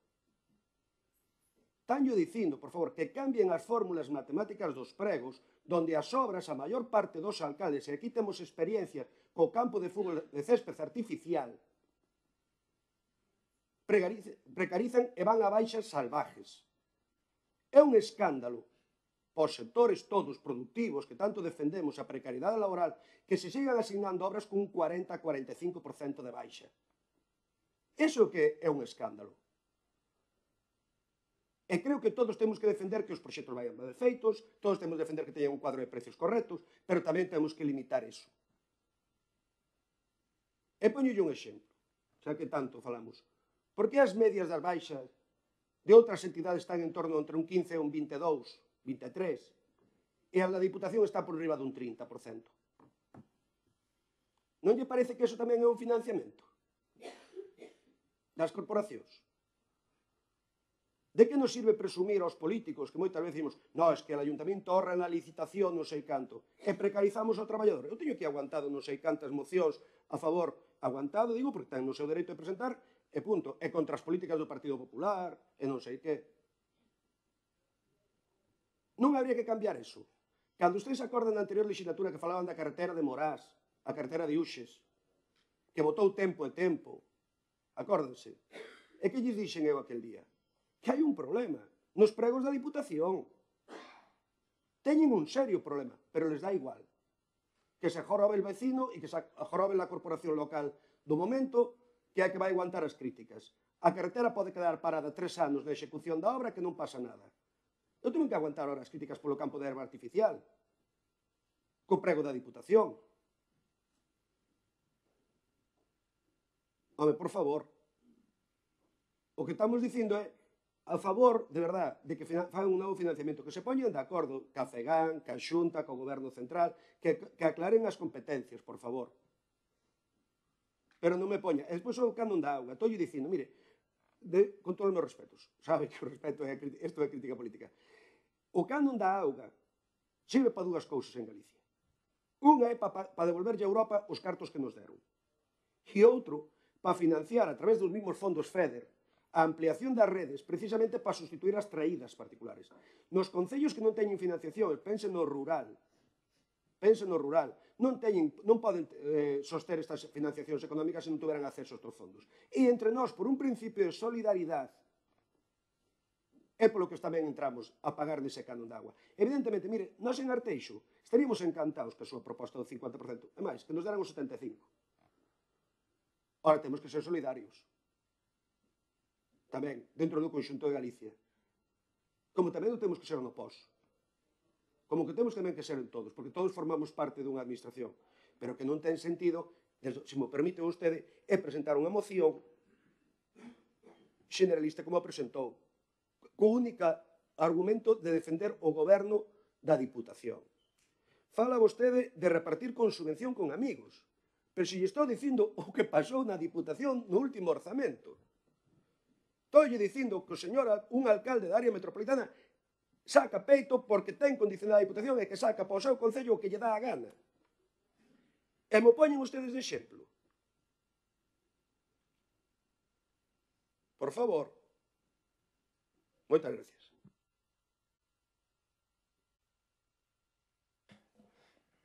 Tanllo dicindo, por favor, que cambien as fórmulas matemáticas dos pregos, donde as obras, a maior parte dos alcaldes, e aquí temos experiencia co campo de fútbol de césped artificial, precarizan e van a baixas salvajes. É un escándalo para os sectores todos productivos que tanto defendemos a precariedade laboral que se sigan asignando obras con un 40-45% de baixa. Iso que é un escándalo. E creo que todos temos que defender que os proxectos vayan ben feitos, todos temos que defender que teñan un cuadro de precios correctos, pero tamén temos que limitar iso. E poñolle un exemplo, xa que tanto falamos. Por que as medias das baixas de outras entidades están en torno entre un 15 e un 22 23, e a la Diputación está por riba dun 30%. Non lle parece que eso tamén é un financiamento das corporacións? De que nos sirve presumir aos políticos que moitas veces decimos no, es que el ayuntamiento ahorra na licitación non sei canto e precarizamos ao traballador? Eu teño que aguantado non sei cantas mocións a favor, aguantado, digo, porque ten o seu dereito de presentar e punto, e contra as políticas do Partido Popular e non sei que. Non habría que cambiar eso. Cando ustedes se acordan da anterior legislatura que falaban da carretera de Morás, a carretera de Uxes, que botou tempo e tempo, acórdense. E que lles dixen eu aquel día? Que hai un problema nos pregos da Diputación. Teñen un serio problema, pero les dá igual. Que se jorobe el vecino e que se jorobe la corporación local do momento que hai que vai aguantar as críticas. A carretera pode quedar parada 3 anos na execución da obra que non pasa nada. Eu tenho que aguantar ahora as críticas polo campo de erva artificial, co prego da Diputación. Home, por favor. O que estamos dicindo é a favor, de verdad, de que fagan un novo financiamento, que se poñen de acordo ca FEGAN, ca Xunta, co Goberno Central, que aclaren as competencias, por favor. Pero non me poña. E despois o canon da auga. Estou dicindo, mire, con todos os meus respetos, sabe que o respeto é isto é crítica política. O canon da auga sirve para dúas cousas en Galicia. Unha é para devolverlle a Europa os cartos que nos deron. E outro, para financiar a través dos mismos fondos FEDER a ampliación das redes, precisamente para sustituir as traídas particulares. Nos concellos que non teñen financiación, pensen no rural, non poden soster estas financiacións económicas se non tuveran acceso a estes fondos. E entre nós, por un principio de solidaridade, é polo que tamén entramos a pagar nese canon de agua. Evidentemente, mire, nós en Arteixo estaríamos encantados que a súa proposta do 50%, e máis, que nos deran o 75%. Ora, temos que ser solidarios. Tamén, dentro do conxunto de Galicia. Como tamén o temos que ser no POS. Como que temos tamén que ser en todos, porque todos formamos parte dunha administración. Pero que non ten sentido, se me permite vostede, é presentar unha moción generalista como a presentou, co único argumento de defender o goberno da Diputación. Fala vostede de repartir con subvención con amigos, pero se lle estou dicindo o que pasou na Diputación no último orzamento. Estou dicindo que o señor, un alcalde da área metropolitana, saca peito porque ten condicionada a Diputación e que saca para o seu concello o que lle dá a gana. E me poñen ustedes de exemplo. Por favor. Moitas gracias.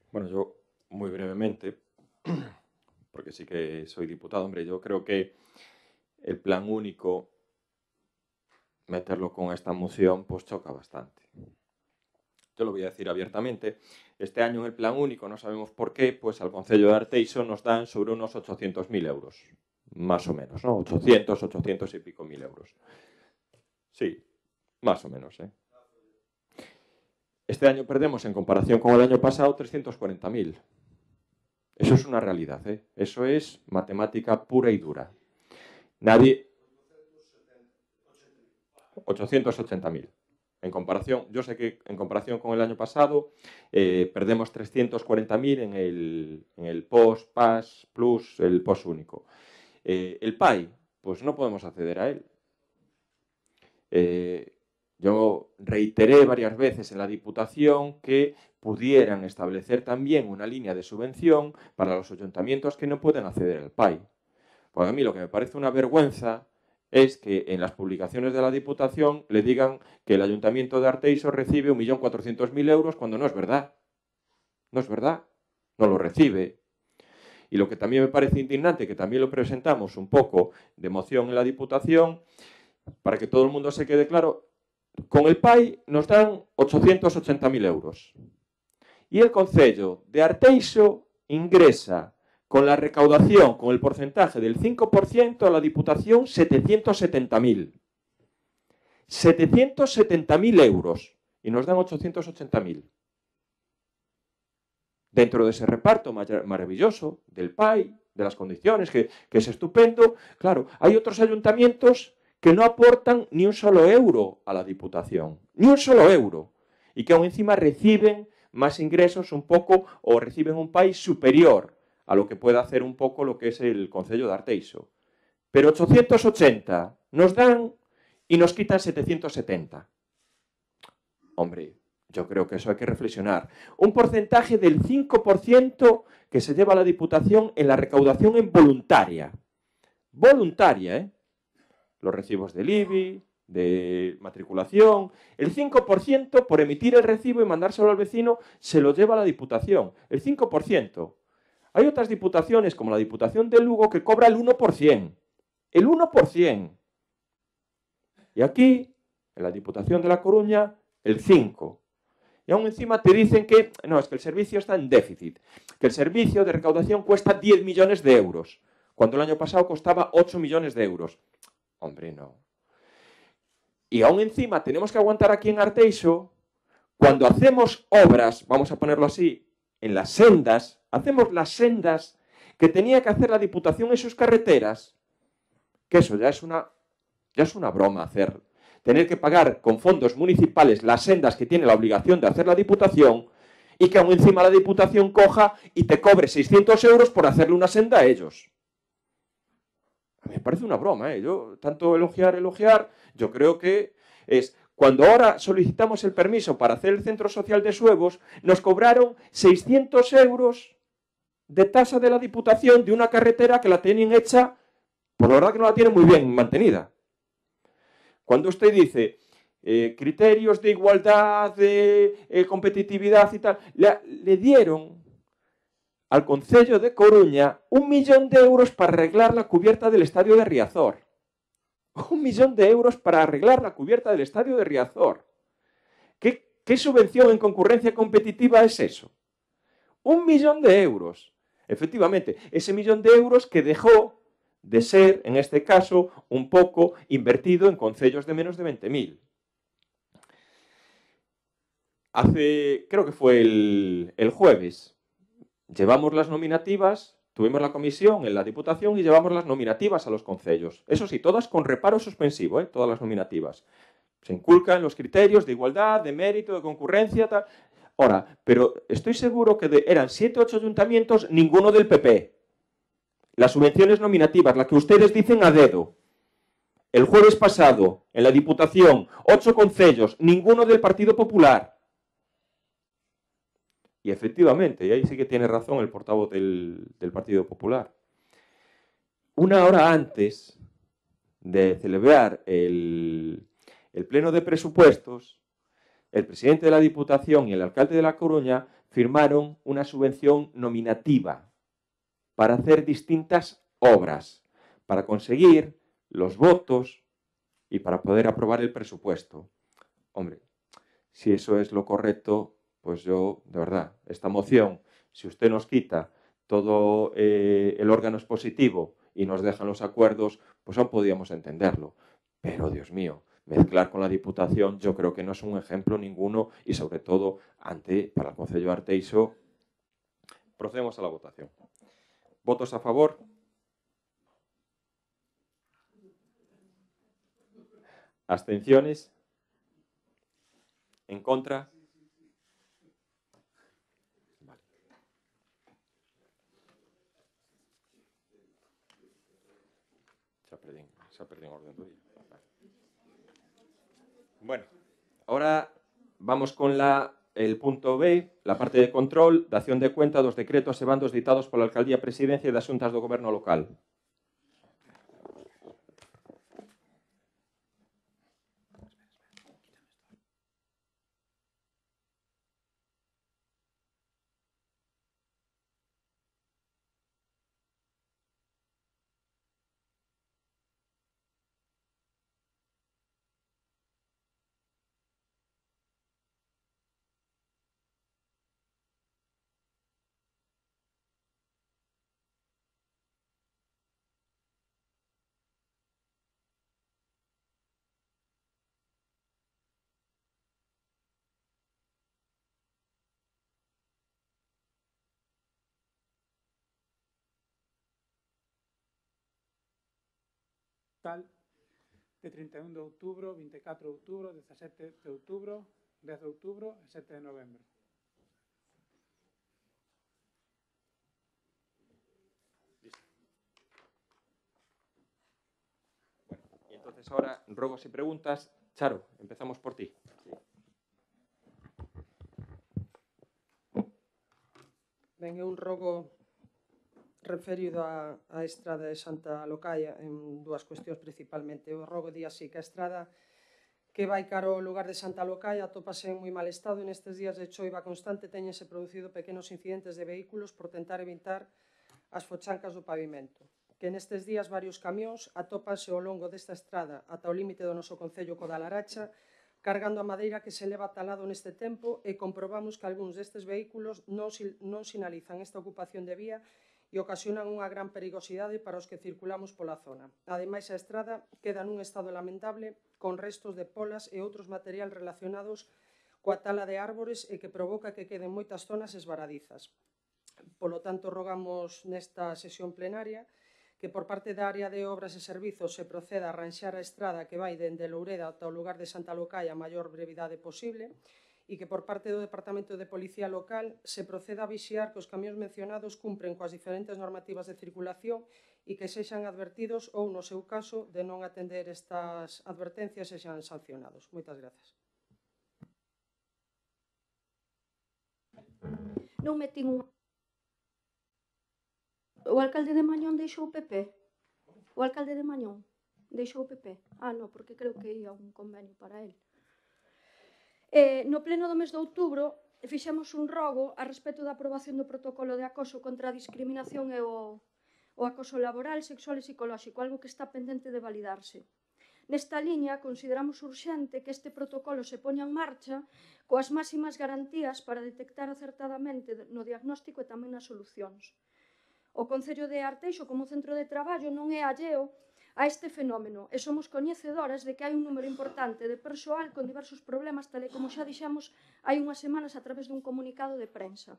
Bueno, yo muy brevemente, porque sí que soy diputado, hombre, yo creo que el plan único, meterlo con esta moción, pues choca bastante. Yo lo voy a decir abiertamente. Este año en el plan único, no sabemos por qué, pues al Concello de Arteixo nos dan sobre unos 800.000 euros. Más o menos, ¿no? 800 y pico mil euros. Sí, más o menos, ¿eh? Este año perdemos, en comparación con el año pasado, 340.000. Eso es una realidad, ¿eh? Eso es matemática pura y dura. Nadie... 880.000. En comparación, yo sé que en comparación con el año pasado perdemos 340.000 en el POS, PAS, Plus, el POS único. El PAI, pues no podemos acceder a él. Yo reiteré varias veces en la Diputación que pudieran establecer también una línea de subvención para los ayuntamientos que no pueden acceder al PAI. Porque a mí lo que me parece una vergüenza es que en las publicaciones de la Diputación le digan que el Ayuntamiento de Arteixo recibe 1.400.000 euros cuando no es verdad. No es verdad. No lo recibe. Y lo que también me parece indignante, que también lo presentamos un poco de moción en la Diputación, para que todo el mundo se quede claro, con el PAI nos dan 880.000 euros. Y el Concello de Arteixo ingresa con la recaudación, con el porcentaje del 5%, a la Diputación 770.000. 770.000 euros. Y nos dan 880.000. Dentro de ese reparto maravilloso del PAI, de las condiciones, que es estupendo, claro, hay otros ayuntamientos que no aportan ni un solo euro a la Diputación. Ni un solo euro. y que aún encima reciben más ingresos un poco o reciben un país superior a lo que puede hacer un poco lo que es el Concello de Arteixo. Pero 880 nos dan y nos quitan 770. Hombre, yo creo que eso hay que reflexionar. Un porcentaje del 5% que se lleva a la Diputación en la recaudación en voluntaria. Voluntaria, ¿eh? Los recibos del IBI, de matriculación, el 5% por emitir el recibo y mandárselo al vecino se lo lleva a la Diputación, el 5%. Hay otras diputaciones, como la Diputación de Lugo, que cobra el 1%. El 1%. Y aquí, en la Diputación de La Coruña, el 5%. Y aún encima te dicen que, no, es que el servicio está en déficit, que el servicio de recaudación cuesta 10 millones de euros, cuando el año pasado costaba 8 millones de euros. Hombre, no. Y aún encima tenemos que aguantar aquí en Arteixo, cuando hacemos obras, vamos a ponerlo así, en las sendas, hacemos las sendas que tenía que hacer la Diputación en sus carreteras, que eso ya es una broma hacer. Tener que pagar con fondos municipales las sendas que tiene la obligación de hacer la Diputación y que aún encima la Diputación coja y te cobre 600 euros por hacerle una senda a ellos. A mí me parece una broma, ¿eh? Yo, tanto elogiar, yo creo que es... Cuando ahora solicitamos el permiso para hacer el centro social de Suevos, nos cobraron 600 euros de tasa de la Diputación de una carretera que la tenían hecha, por la verdad que no la tienen muy bien mantenida. Cuando usted dice criterios de igualdad, de competitividad y tal, le dieron al Concello de Coruña 1 millón de euros para arreglar la cubierta del estadio de Riazor. 1 millón de euros para arreglar la cubierta del estadio de Riazor. ¿Qué subvención en concurrencia competitiva es eso? 1 millón de euros. Efectivamente, ese 1 millón de euros que dejó de ser, en este caso, un poco invertido en concellos de menos de 20.000. Creo que fue el jueves, llevamos las nominativas, tuvimos la comisión en la Diputación y llevamos las nominativas a los concellos. Eso sí, todas con reparo suspensivo, todas las nominativas. Se inculcan los criterios de igualdad, de mérito, de concurrencia, tal. Ahora, pero estoy seguro que eran 7 o 8 ayuntamientos, ninguno del PP. Las subvenciones nominativas, las que ustedes dicen a dedo. El jueves pasado, en la Diputación, 8 concellos, ninguno del Partido Popular. Y efectivamente, y ahí sí que tiene razón el portavoz del Partido Popular. Una hora antes de celebrar el pleno de presupuestos, el presidente de la Diputación y el alcalde de La Coruña firmaron una subvención nominativa para hacer distintas obras, para conseguir los votos y para poder aprobar el presupuesto. Hombre, si eso es lo correcto, pues yo, de verdad, esta moción, si usted nos quita todo el órgano expositivo y nos dejan los acuerdos, pues aún podíamos entenderlo. Pero, Dios mío, mezclar con la Diputación yo creo que no es un ejemplo ninguno y, sobre todo, para el Concello de Arteixo, procedemos a la votación. ¿Votos a favor? ¿Abstenciones? ¿En contra? Vale. Se ha perdido orden do día. Vale. Bueno, ahora vamos con el punto B, la parte de control, dación de cuenta dos decretos e bandos ditados pola Alcaldía Presidencia e das Xuntas do Goberno Local. Tal de 31 de outubro, 24 de outubro, 17 de outubro 10 de outubro e 7 de novembro. Y entonces ahora, ruegos y preguntas. Charo, empezamos por ti. Ben, é un rogo referido á estrada de Santa Locaia en dúas cuestións principalmente. O rogo di así que a estrada que vai cara ao lugar de Santa Locaia atópase en moi mal estado e nestes días de choiva constante teñense producido pequenos incidentes de vehículos por tentar evitar as fochancas do pavimento. Que nestes días varios camións atópanse ao longo desta estrada ata o límite do noso concello co da Laracha cargando a madeira que se leva talado neste tempo e comprobamos que algúns destes vehículos non sinalizan esta ocupación de vía e ocasionan unha gran perigosidade para os que circulamos pola zona. Ademais, a estrada queda nun estado lamentable con restos de polas e outros material relacionados coa tala de árbores e que provoca que queden moitas zonas esvaradizas. Polo tanto, rogamos nesta sesión plenaria que por parte da área de obras e servizos se proceda a arranxar a estrada que vai dende Loureda ata o lugar de Santa Locaia a maior brevidade posible e que por parte do Departamento de Policía Local se proceda a vixiar que os camións mencionados cumpren coas diferentes normativas de circulación e que sexan advertidos ou, no seu caso, de non atender estas advertencias sexan sancionados. Moitas grazas. Non metín un... O alcalde de Mañón deixou o PP? O alcalde de Mañón deixou o PP? Ah, non, porque creo que ia un convenio para él. No pleno do mes de outubro fixemos un rogo a respecto da aprobación do protocolo de acoso contra a discriminación e o acoso laboral, sexual e psicolóxico, algo que está pendente de validarse. Nesta liña, consideramos urxente que este protocolo se poña en marcha coas máximas garantías para detectar acertadamente no diagnóstico e tamén nas solucións. O Concello de Arteixo, como centro de traballo, non é alleo a este fenómeno e somos coñecedoras de que hai un número importante de persoal con diversos problemas, tal e como xa dixemos hai unhas semanas a través dun comunicado de prensa.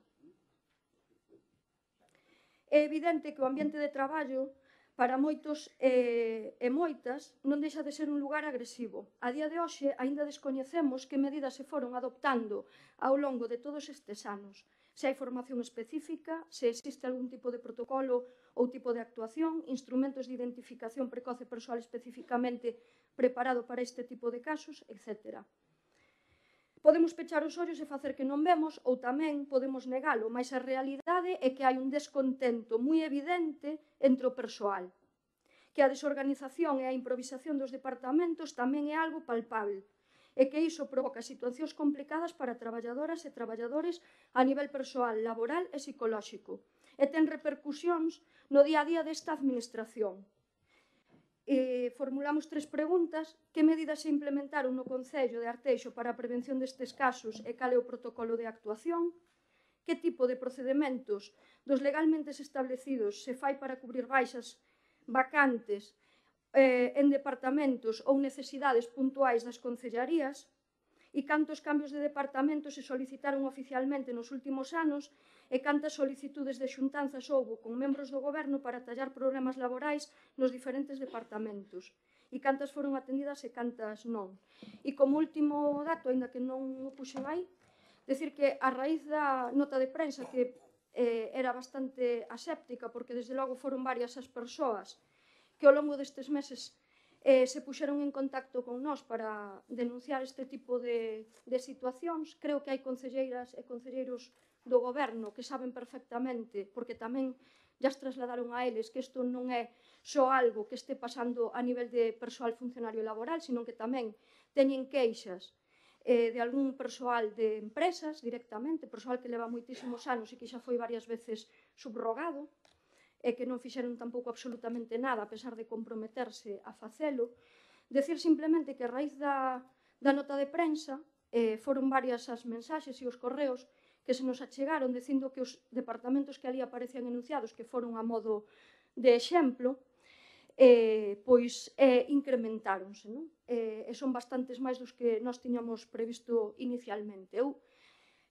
É evidente que o ambiente de traballo para moitos e moitas non deixa de ser un lugar agresivo. A día de hoxe aínda descoñecemos que medidas se foron adoptando ao longo de todos estes anos. Se hai formación específica, se existe algún tipo de protocolo ou tipo de actuación, instrumentos de identificación precoce persoal especificamente preparado para este tipo de casos, etc. Podemos pechar os ollos e facer que non vemos ou tamén podemos negalo, mas a realidade é que hai un descontento moi evidente entre o persoal, que a desorganización e a improvisación dos departamentos tamén é algo palpable, e que iso provoca situacións complicadas para traballadoras e traballadores a nivel persoal, laboral e psicolóxico, e ten repercusións no día a día desta administración. Formulamos 3 preguntas: que medidas se implementaron no Concello de Arteixo para a prevención destes casos e cal é o protocolo de actuación? Que tipo de procedementos dos legalmente establecidos se fai para cubrir baixas vacantes en departamentos ou necesidades puntuais das concellarías? E cantos cambios de departamentos se solicitaron oficialmente nos últimos anos e cantas solicitudes de xuntanzas houbo con membros do Goberno para tallar problemas laborais nos diferentes departamentos? E cantas foron atendidas e cantas non? E como último dato, aínda que non o puxen aí, decir que a raíz da nota de prensa que era bastante aséptica, porque desde logo foron varias as persoas que ao longo destes meses se puxeron en contacto con nós para denunciar este tipo de situacións. Creo que hai concelleiras e concelleiros do Goberno que saben perfectamente, porque tamén já as trasladaron a eles, que isto non é só algo que este pasando a nivel de persoal funcionario laboral, sino que tamén teñen queixas de algún persoal de empresas directamente, persoal que leva moitísimos anos e que xa foi varias veces subrogado, e que non fixeron tampouco absolutamente nada, a pesar de comprometerse a facelo. Decir simplemente que a raíz da nota de prensa foron varias as mensaxes e os correos que se nos achegaron dicindo que os departamentos que ali aparecían enunciados, que foron a modo de exemplo, pois incrementáronse, non? E son bastantes máis dos que nós tiñamos previsto inicialmente. Eu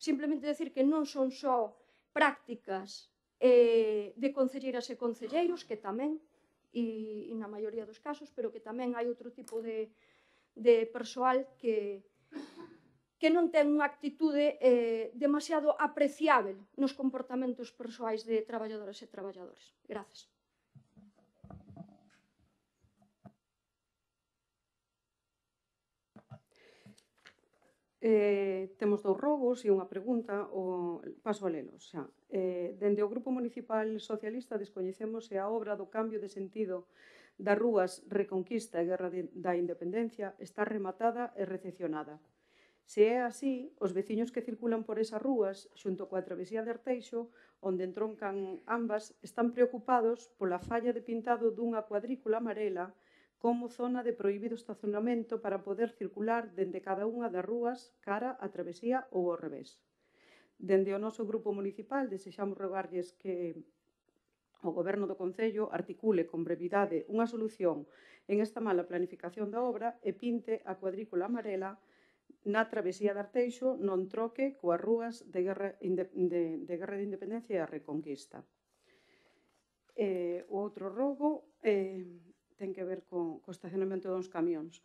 simplemente decir que non son só prácticas de concelleiras e concelleiros, que tamén, e na maioría dos casos, pero que tamén hai outro tipo de persoal que que non ten unha actitude demasiado apreciável nos comportamentos persoais de traballadoras e traballadores. Grazas. Temos dous rogos e unha pregunta, paso a lelos xa. Dende o Grupo Municipal Socialista descoñecemos se a obra do cambio de sentido das rúas Reconquista e Guerra da Independencia está rematada e recepcionada. Se é así, os veciños que circulan por esas rúas, xunto coa travesía de Arteixo, onde entroncan ambas, están preocupados pola falla de pintado dunha cuadrícula amarela como zona de prohibido estacionamento para poder circular dende cada unha das rúas cara á travesía ou ao revés. Dende o noso grupo municipal desexamos rogarlles que o Goberno do Concello articule con brevidade unha solución en esta mala planificación da obra e pinte a cuadrícula amarela na travesía de Arteixo non troque coas rúas de Guerra de Independencia e a Reconquista. O outro rogo ten que ver co estacionamento dos camións.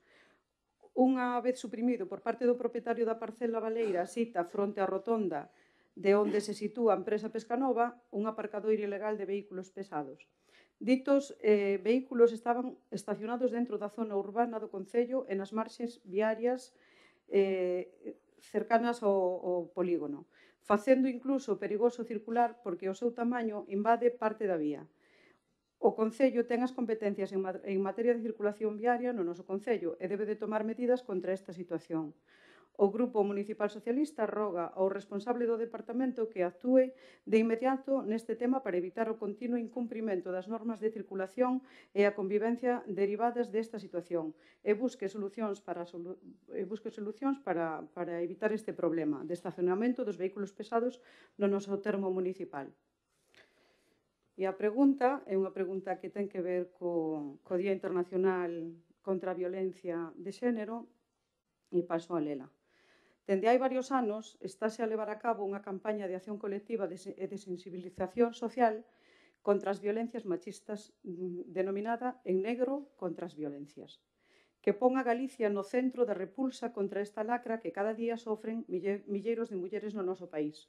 Unha vez suprimido por parte do propietario da parcela baleira sita fronte á rotonda de onde se sitúa a empresa Pescanova, un aparcadoiro ilegal de vehículos pesados. Ditos vehículos estaban estacionados dentro da zona urbana do Concello e nas marxes viarias cercanas ao polígono, facendo incluso perigoso circular porque o seu tamaño invade parte da vía. O Concello ten as competencias en materia de circulación viaria no noso Concello e debe de tomar medidas contra esta situación. O Grupo Municipal Socialista roga ao responsable do departamento que actúe de inmediato neste tema para evitar o continuo incumprimento das normas de circulación e a convivencia derivadas desta situación e busque solucións para evitar este problema de estacionamento dos vehículos pesados no noso termo municipal. E a pregunta é unha pregunta que ten que ver co Día Internacional contra a Violencia de Xénero e paso a lela. Dende hai varios anos estáse a levar a cabo unha campaña de acción colectiva e de sensibilización social contra as violencias machistas denominada En Negro contra as Violencias, que pon a Galicia no centro da repulsa contra esta lacra que cada día sofren milleiros de mulleres no noso país,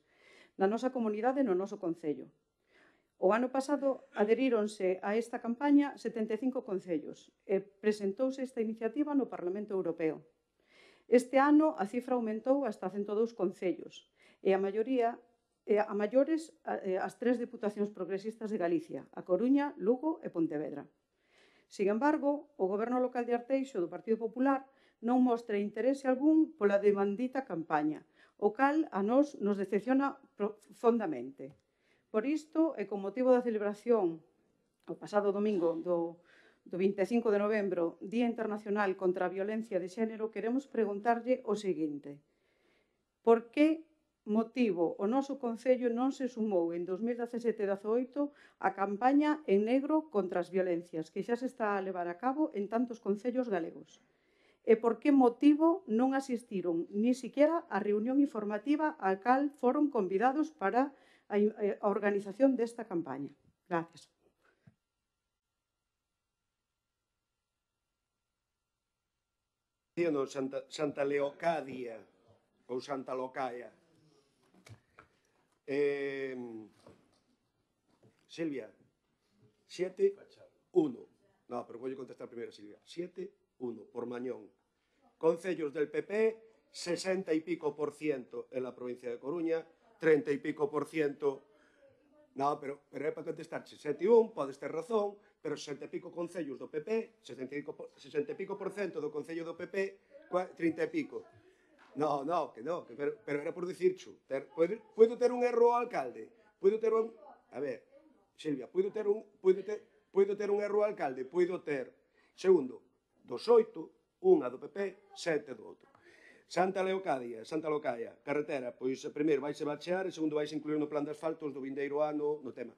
na nosa comunidade e no noso concello. O ano pasado adheríronse a esta campaña 75 concellos e presentouse esta iniciativa no Parlamento Europeo. Este ano a cifra aumentou hasta 102 concellos e a maiores as 3 deputacións progresistas de Galicia, a Coruña, Lugo e Pontevedra. Sin embargo, o Goberno local de Arteixo do Partido Popular non mostra interese algún pola demandita campaña, o cal a nós nos decepciona profundamente. Por isto, e con motivo da celebración o pasado domingo do 25 de novembro, Día Internacional contra a Violencia de Xénero, queremos preguntarlle o seguinte: por que motivo o noso Concello non se sumou en 2017-18 a campaña En Negro contra as Violencias que xa se está a levar a cabo en tantos concellos galegos? E por que motivo non asistiron ni siquiera á reunión informativa á cal foron convidados para a organización desta campaña? Gracias. Santa Leocadia ou Santa Locaia. Silvia, 7-1. No, pero vou contestar primeiro, Silvia. 7-1 por Mañón. Concellos del PP, 60 y pico % en la provincia de Coruña, 30 y pico %. No, pero é para contestarche. 7-1, podes ter razón, pero 60 e pico concellos do PP, 60 e pico % do concello do PP, 30 e pico. No, pero era por dicircho. Puido ter un erro ao alcalde? Puido ter un... A ver, Silvia, puido ter un erro ao alcalde? Puido ter. Segundo, dos 8, unha do PP, 7 do outro. Santa Leocadia, Santa Locaia, carretera, pois primeiro vaise bachear e segundo vaise incluir no plan de asfaltos do vindeiro ano no tema.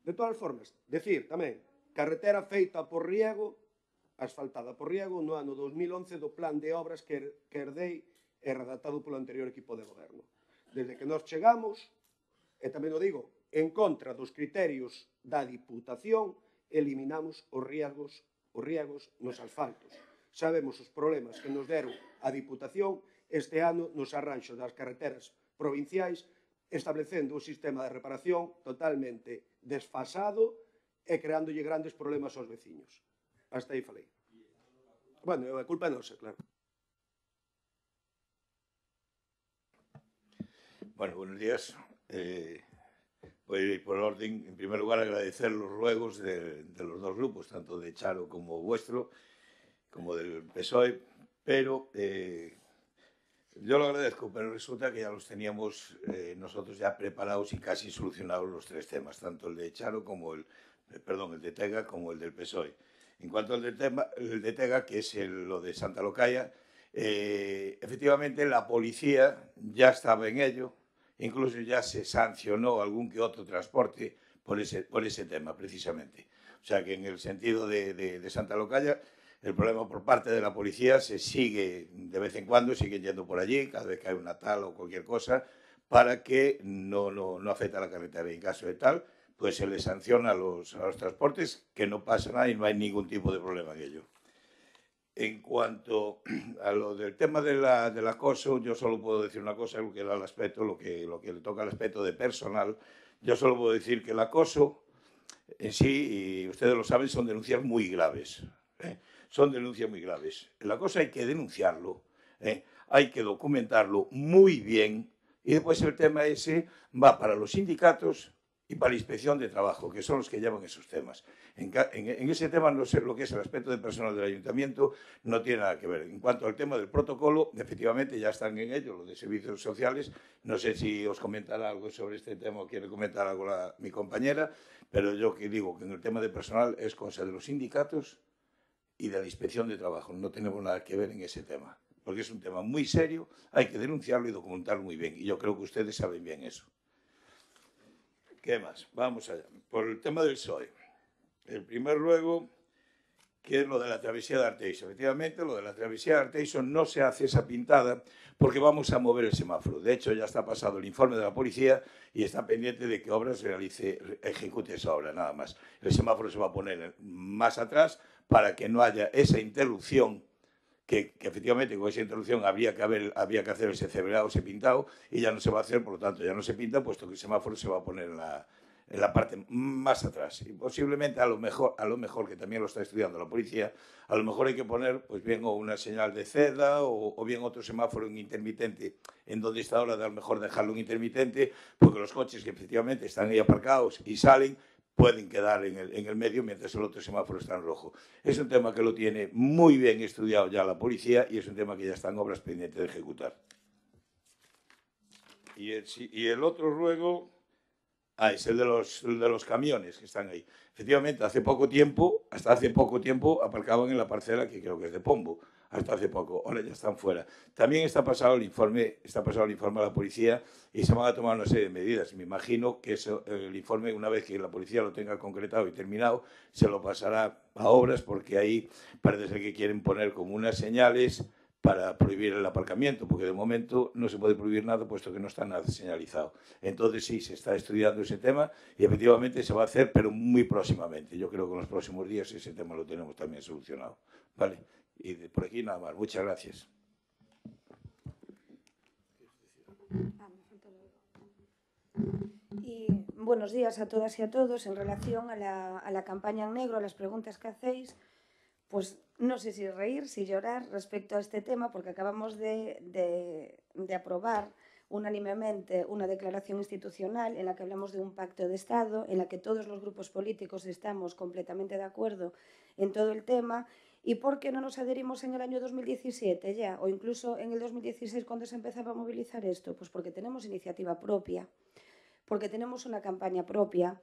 De todas formas, decir tamén, carretera feita por Riego, asfaltada por Riego no ano 2011 do plan de obras que herdei e redactado polo anterior equipo de goberno. Desde que nós chegamos, e tamén o digo, en contra dos criterios da Diputación, eliminamos os riegos nos asfaltos. sabemos os problemas que nos deron a Diputación este ano nos arranxos das carreteras provinciais, establecendo un sistema de reparación totalmente desfasado e creándolle grandes problemas aos veciños. Hasta aí falei. Bueno, a culpa é nosa, claro. Bueno, buenos días. Voy a ir por orden. En primer lugar, agradecer los ruegos de los dos grupos, tanto de Charo como vuestro, como del PSOE, pero yo lo agradezco, pero resulta que ya los teníamos nosotros ya preparados y casi solucionados los tres temas, tanto el de Charo como el de Tega como el del PSOE. En cuanto al de Tega, que es lo de Santa Locaya, efectivamente la policía ya estaba en ello, incluso ya se sancionó algún que otro transporte por ese tema, precisamente. O sea que en el sentido de Santa Locaya, el problema por parte de la policía se sigue de vez en cuando, siguen yendo por allí, cada vez que hay una tal o cualquier cosa, para que no afecte a la carretera. Y en caso de tal, pues se les sanciona a los transportes, que no pasa nada y no hay ningún tipo de problema en ello. En cuanto a lo del tema del acoso, yo solo puedo decir una cosa, lo que le toca al aspecto de personal. Yo solo puedo decir que el acoso en sí, y ustedes lo saben, son denuncias muy graves. Son denuncias muy graves. La cosa hay que denunciarlo, hay que documentarlo muy bien y después el tema ese va para los sindicatos y para la Inspección de Trabajo, que son los que llevan esos temas. En ese tema, no sé lo que es el aspecto de personal del Ayuntamiento, no tiene nada que ver. En cuanto al tema del protocolo, efectivamente ya están en ello, los de servicios sociales. No sé si os comentará algo sobre este tema o quiere comentar algo mi compañera, pero yo que digo que en el tema de personal es cosa de los sindicatos y de la Inspección de Trabajo. No tenemos nada que ver en ese tema, porque es un tema muy serio, hay que denunciarlo y documentarlo muy bien. Y yo creo que ustedes saben bien eso. ¿Qué más? Vamos allá. Por el tema del PSOE. El primer ruego, que es lo de la travesía de Arteixo. Efectivamente, lo de la travesía de Arteixo no se hace esa pintada porque vamos a mover el semáforo. De hecho, ya está pasado el informe de la policía y está pendiente de que Obras ejecute esa obra, nada más. El semáforo se va a poner más atrás para que no haya esa interrupción que efectivamente con esa interrupción había que hacer ese cebrado, ese pintado, y ya no se va a hacer, por lo tanto ya no se pinta, puesto que el semáforo se va a poner en la parte más atrás. Y posiblemente a lo mejor, que también lo está estudiando la policía, a lo mejor hay que poner pues bien o una señal de ceda o bien otro semáforo en intermitente, en donde está ahora de a lo mejor dejarlo en intermitente, porque los coches que efectivamente están ahí aparcados y salen, pueden quedar en el medio mientras el otro semáforo está en rojo. Es un tema que lo tiene muy bien estudiado ya la policía y es un tema que ya está en obras pendientes de ejecutar. Y el otro ruego es el de los camiones que están ahí. Efectivamente, hasta hace poco tiempo aparcaban en la parcela que creo que es de Pombo. Hasta hace poco, ahora ya están fuera. También está pasado el informe a la policía y se van a tomar una serie de medidas. Me imagino que el informe, una vez que la policía lo tenga concretado y terminado, se lo pasará a Obras, porque ahí parece ser que quieren poner como unas señales para prohibir el aparcamiento, porque de momento no se puede prohibir nada, puesto que no está nada señalizado. Entonces sí, se está estudiando ese tema y efectivamente se va a hacer, pero muy próximamente. Yo creo que en los próximos días ese tema lo tenemos también solucionado. ¿Vale? Y por aquí nada más. Muchas gracias. Y buenos días a todas y a todos. En relación a la campaña en negro, a las preguntas que hacéis, pues no sé si reír, si llorar respecto a este tema, porque acabamos de aprobar unánimemente una declaración institucional en la que hablamos de un pacto de Estado, en la que todos los grupos políticos estamos completamente de acuerdo en todo el tema. ¿Y por qué no nos adherimos en el año 2017 ya? O incluso en el 2016 cuando se empezaba a movilizar esto. Pues porque tenemos iniciativa propia, porque tenemos una campaña propia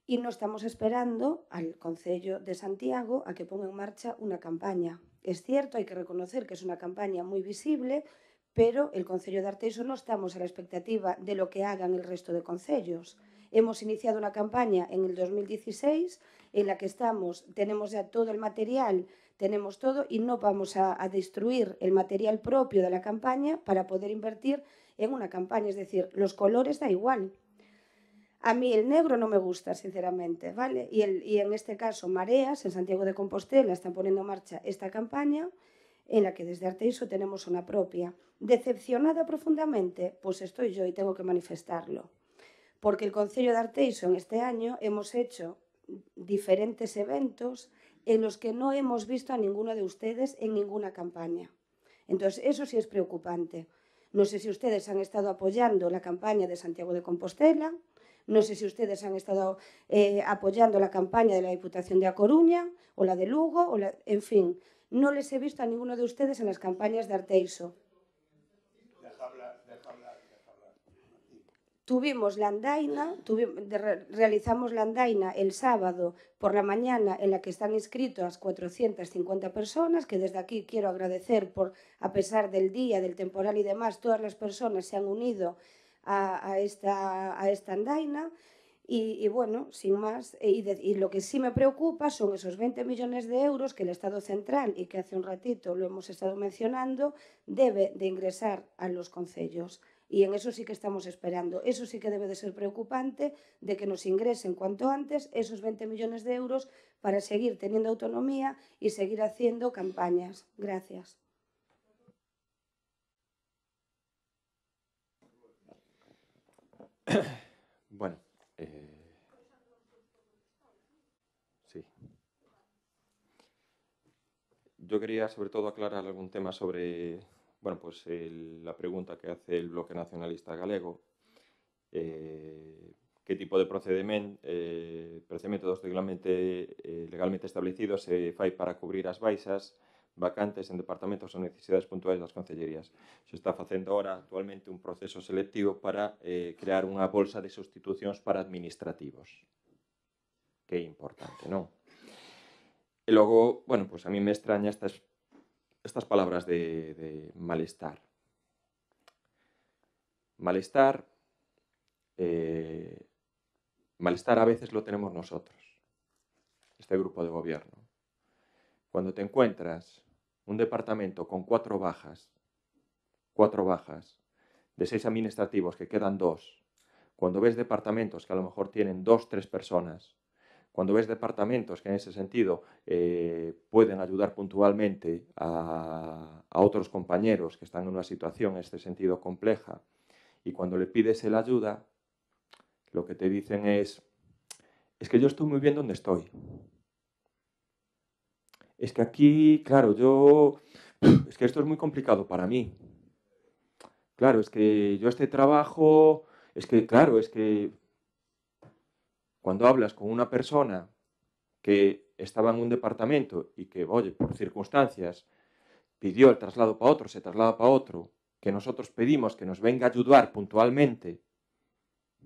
y no estamos esperando al Concello de Santiago a que ponga en marcha una campaña. Es cierto, hay que reconocer que es una campaña muy visible, pero el Concello de Arteixo no estamos a la expectativa de lo que hagan el resto de concellos. Hemos iniciado una campaña en el 2016 en la que tenemos ya todo el material, tenemos todo y no vamos a destruir el material propio de la campaña para poder invertir en una campaña. Es decir, los colores da igual. A mí el negro no me gusta, sinceramente, ¿vale? Y en este caso, Mareas, en Santiago de Compostela, están poniendo en marcha esta campaña en la que desde Arteixo tenemos una propia. Decepcionada profundamente, pues estoy yo y tengo que manifestarlo. Porque el Concello de Arteixo en este año hemos hecho diferentes eventos en los que no hemos visto a ninguno de ustedes en ninguna campaña. Entonces, eso sí es preocupante. No sé si ustedes han estado apoyando la campaña de Santiago de Compostela, no sé si ustedes han estado apoyando la campaña de la Diputación de A Coruña, o la de Lugo, en fin, no les he visto a ninguno de ustedes en las campañas de Arteixo. Tuvimos la andaina, realizamos la andaina el sábado por la mañana, en la que están inscritas 450 personas, que desde aquí quiero agradecer por, a pesar del día, del temporal y demás, todas las personas se han unido a esta andaina. Y bueno, sin más, y lo que sí me preocupa son esos 20 millones de euros que el Estado central, y que hace un ratito lo hemos estado mencionando, debe de ingresar a los concellos. Y en eso sí que estamos esperando. Eso sí que debe de ser preocupante, de que nos ingresen cuanto antes esos 20 millones de euros para seguir teniendo autonomía y seguir haciendo campañas. Gracias. Bueno, sí. Yo quería sobre todo aclarar algún tema sobre, bueno, pues la pregunta que hace el Bloque Nacionalista Galego. Que tipo de procedimentos legalmente establecidos se fai para cubrir as baixas vacantes en departamentos ou necesidades puntuais das concellerías. Se está facendo ahora actualmente un proceso selectivo para crear unha bolsa de sustitucións para administrativos, que é importante, non? E logo, bueno, pues a mí me extraña estas palabras de malestar. Malestar a veces lo tenemos nosotros, este grupo de gobierno. Cuando te encuentras un departamento con 4 bajas, de 6 administrativos que quedan 2, cuando ves departamentos que a lo mejor tienen 2, 3 personas, cuando ves departamentos que en ese sentido pueden ayudar puntualmente a otros compañeros que están en una situación en este sentido compleja, y cuando le pides la ayuda, lo que te dicen es que yo estoy muy bien donde estoy. Es que aquí, claro, es que esto es muy complicado para mí. Claro, es que yo este trabajo, es que cuando hablas con una persona que estaba en un departamento y que, oye, por circunstancias, pidió el traslado para otro, se traslada para otro, que nosotros pedimos que nos venga a ayudar puntualmente,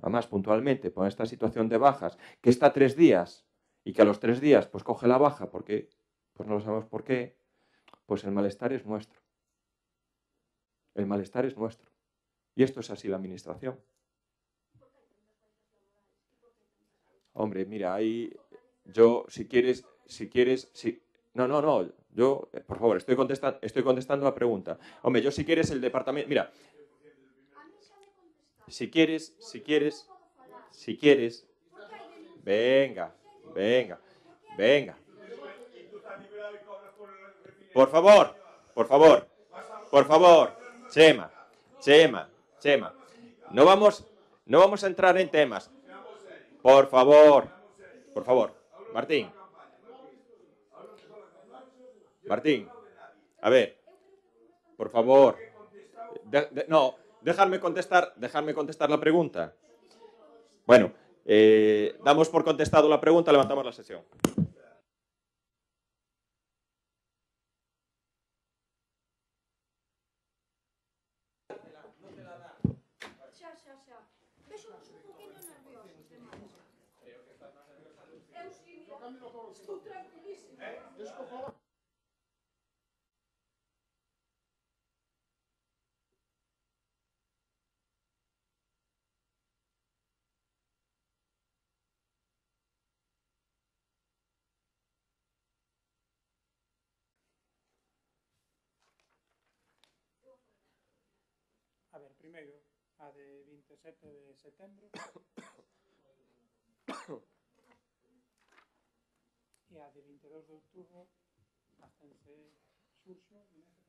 además puntualmente por esta situación de bajas, que está 3 días y que a los 3 días pues coge la baja porque pues no lo sabemos por qué, pues el malestar es nuestro. El malestar es nuestro. Y esto es así la administración. Hombre, mira, ahí yo, si quieres, no, yo, por favor, estoy contestando la pregunta. Hombre, yo si quieres el departamento, mira, si quieres, venga. Por favor, Chema. No vamos a entrar en temas. Por favor, Martín, a ver, por favor, no, dejarme contestar la pregunta. Bueno, damos por contestado la pregunta, levantamos la sesión. Estou tranquilísima. A ver, primeiro, a de 27 de setembro e a de 22 de outubro abstense Xurxo, Inés.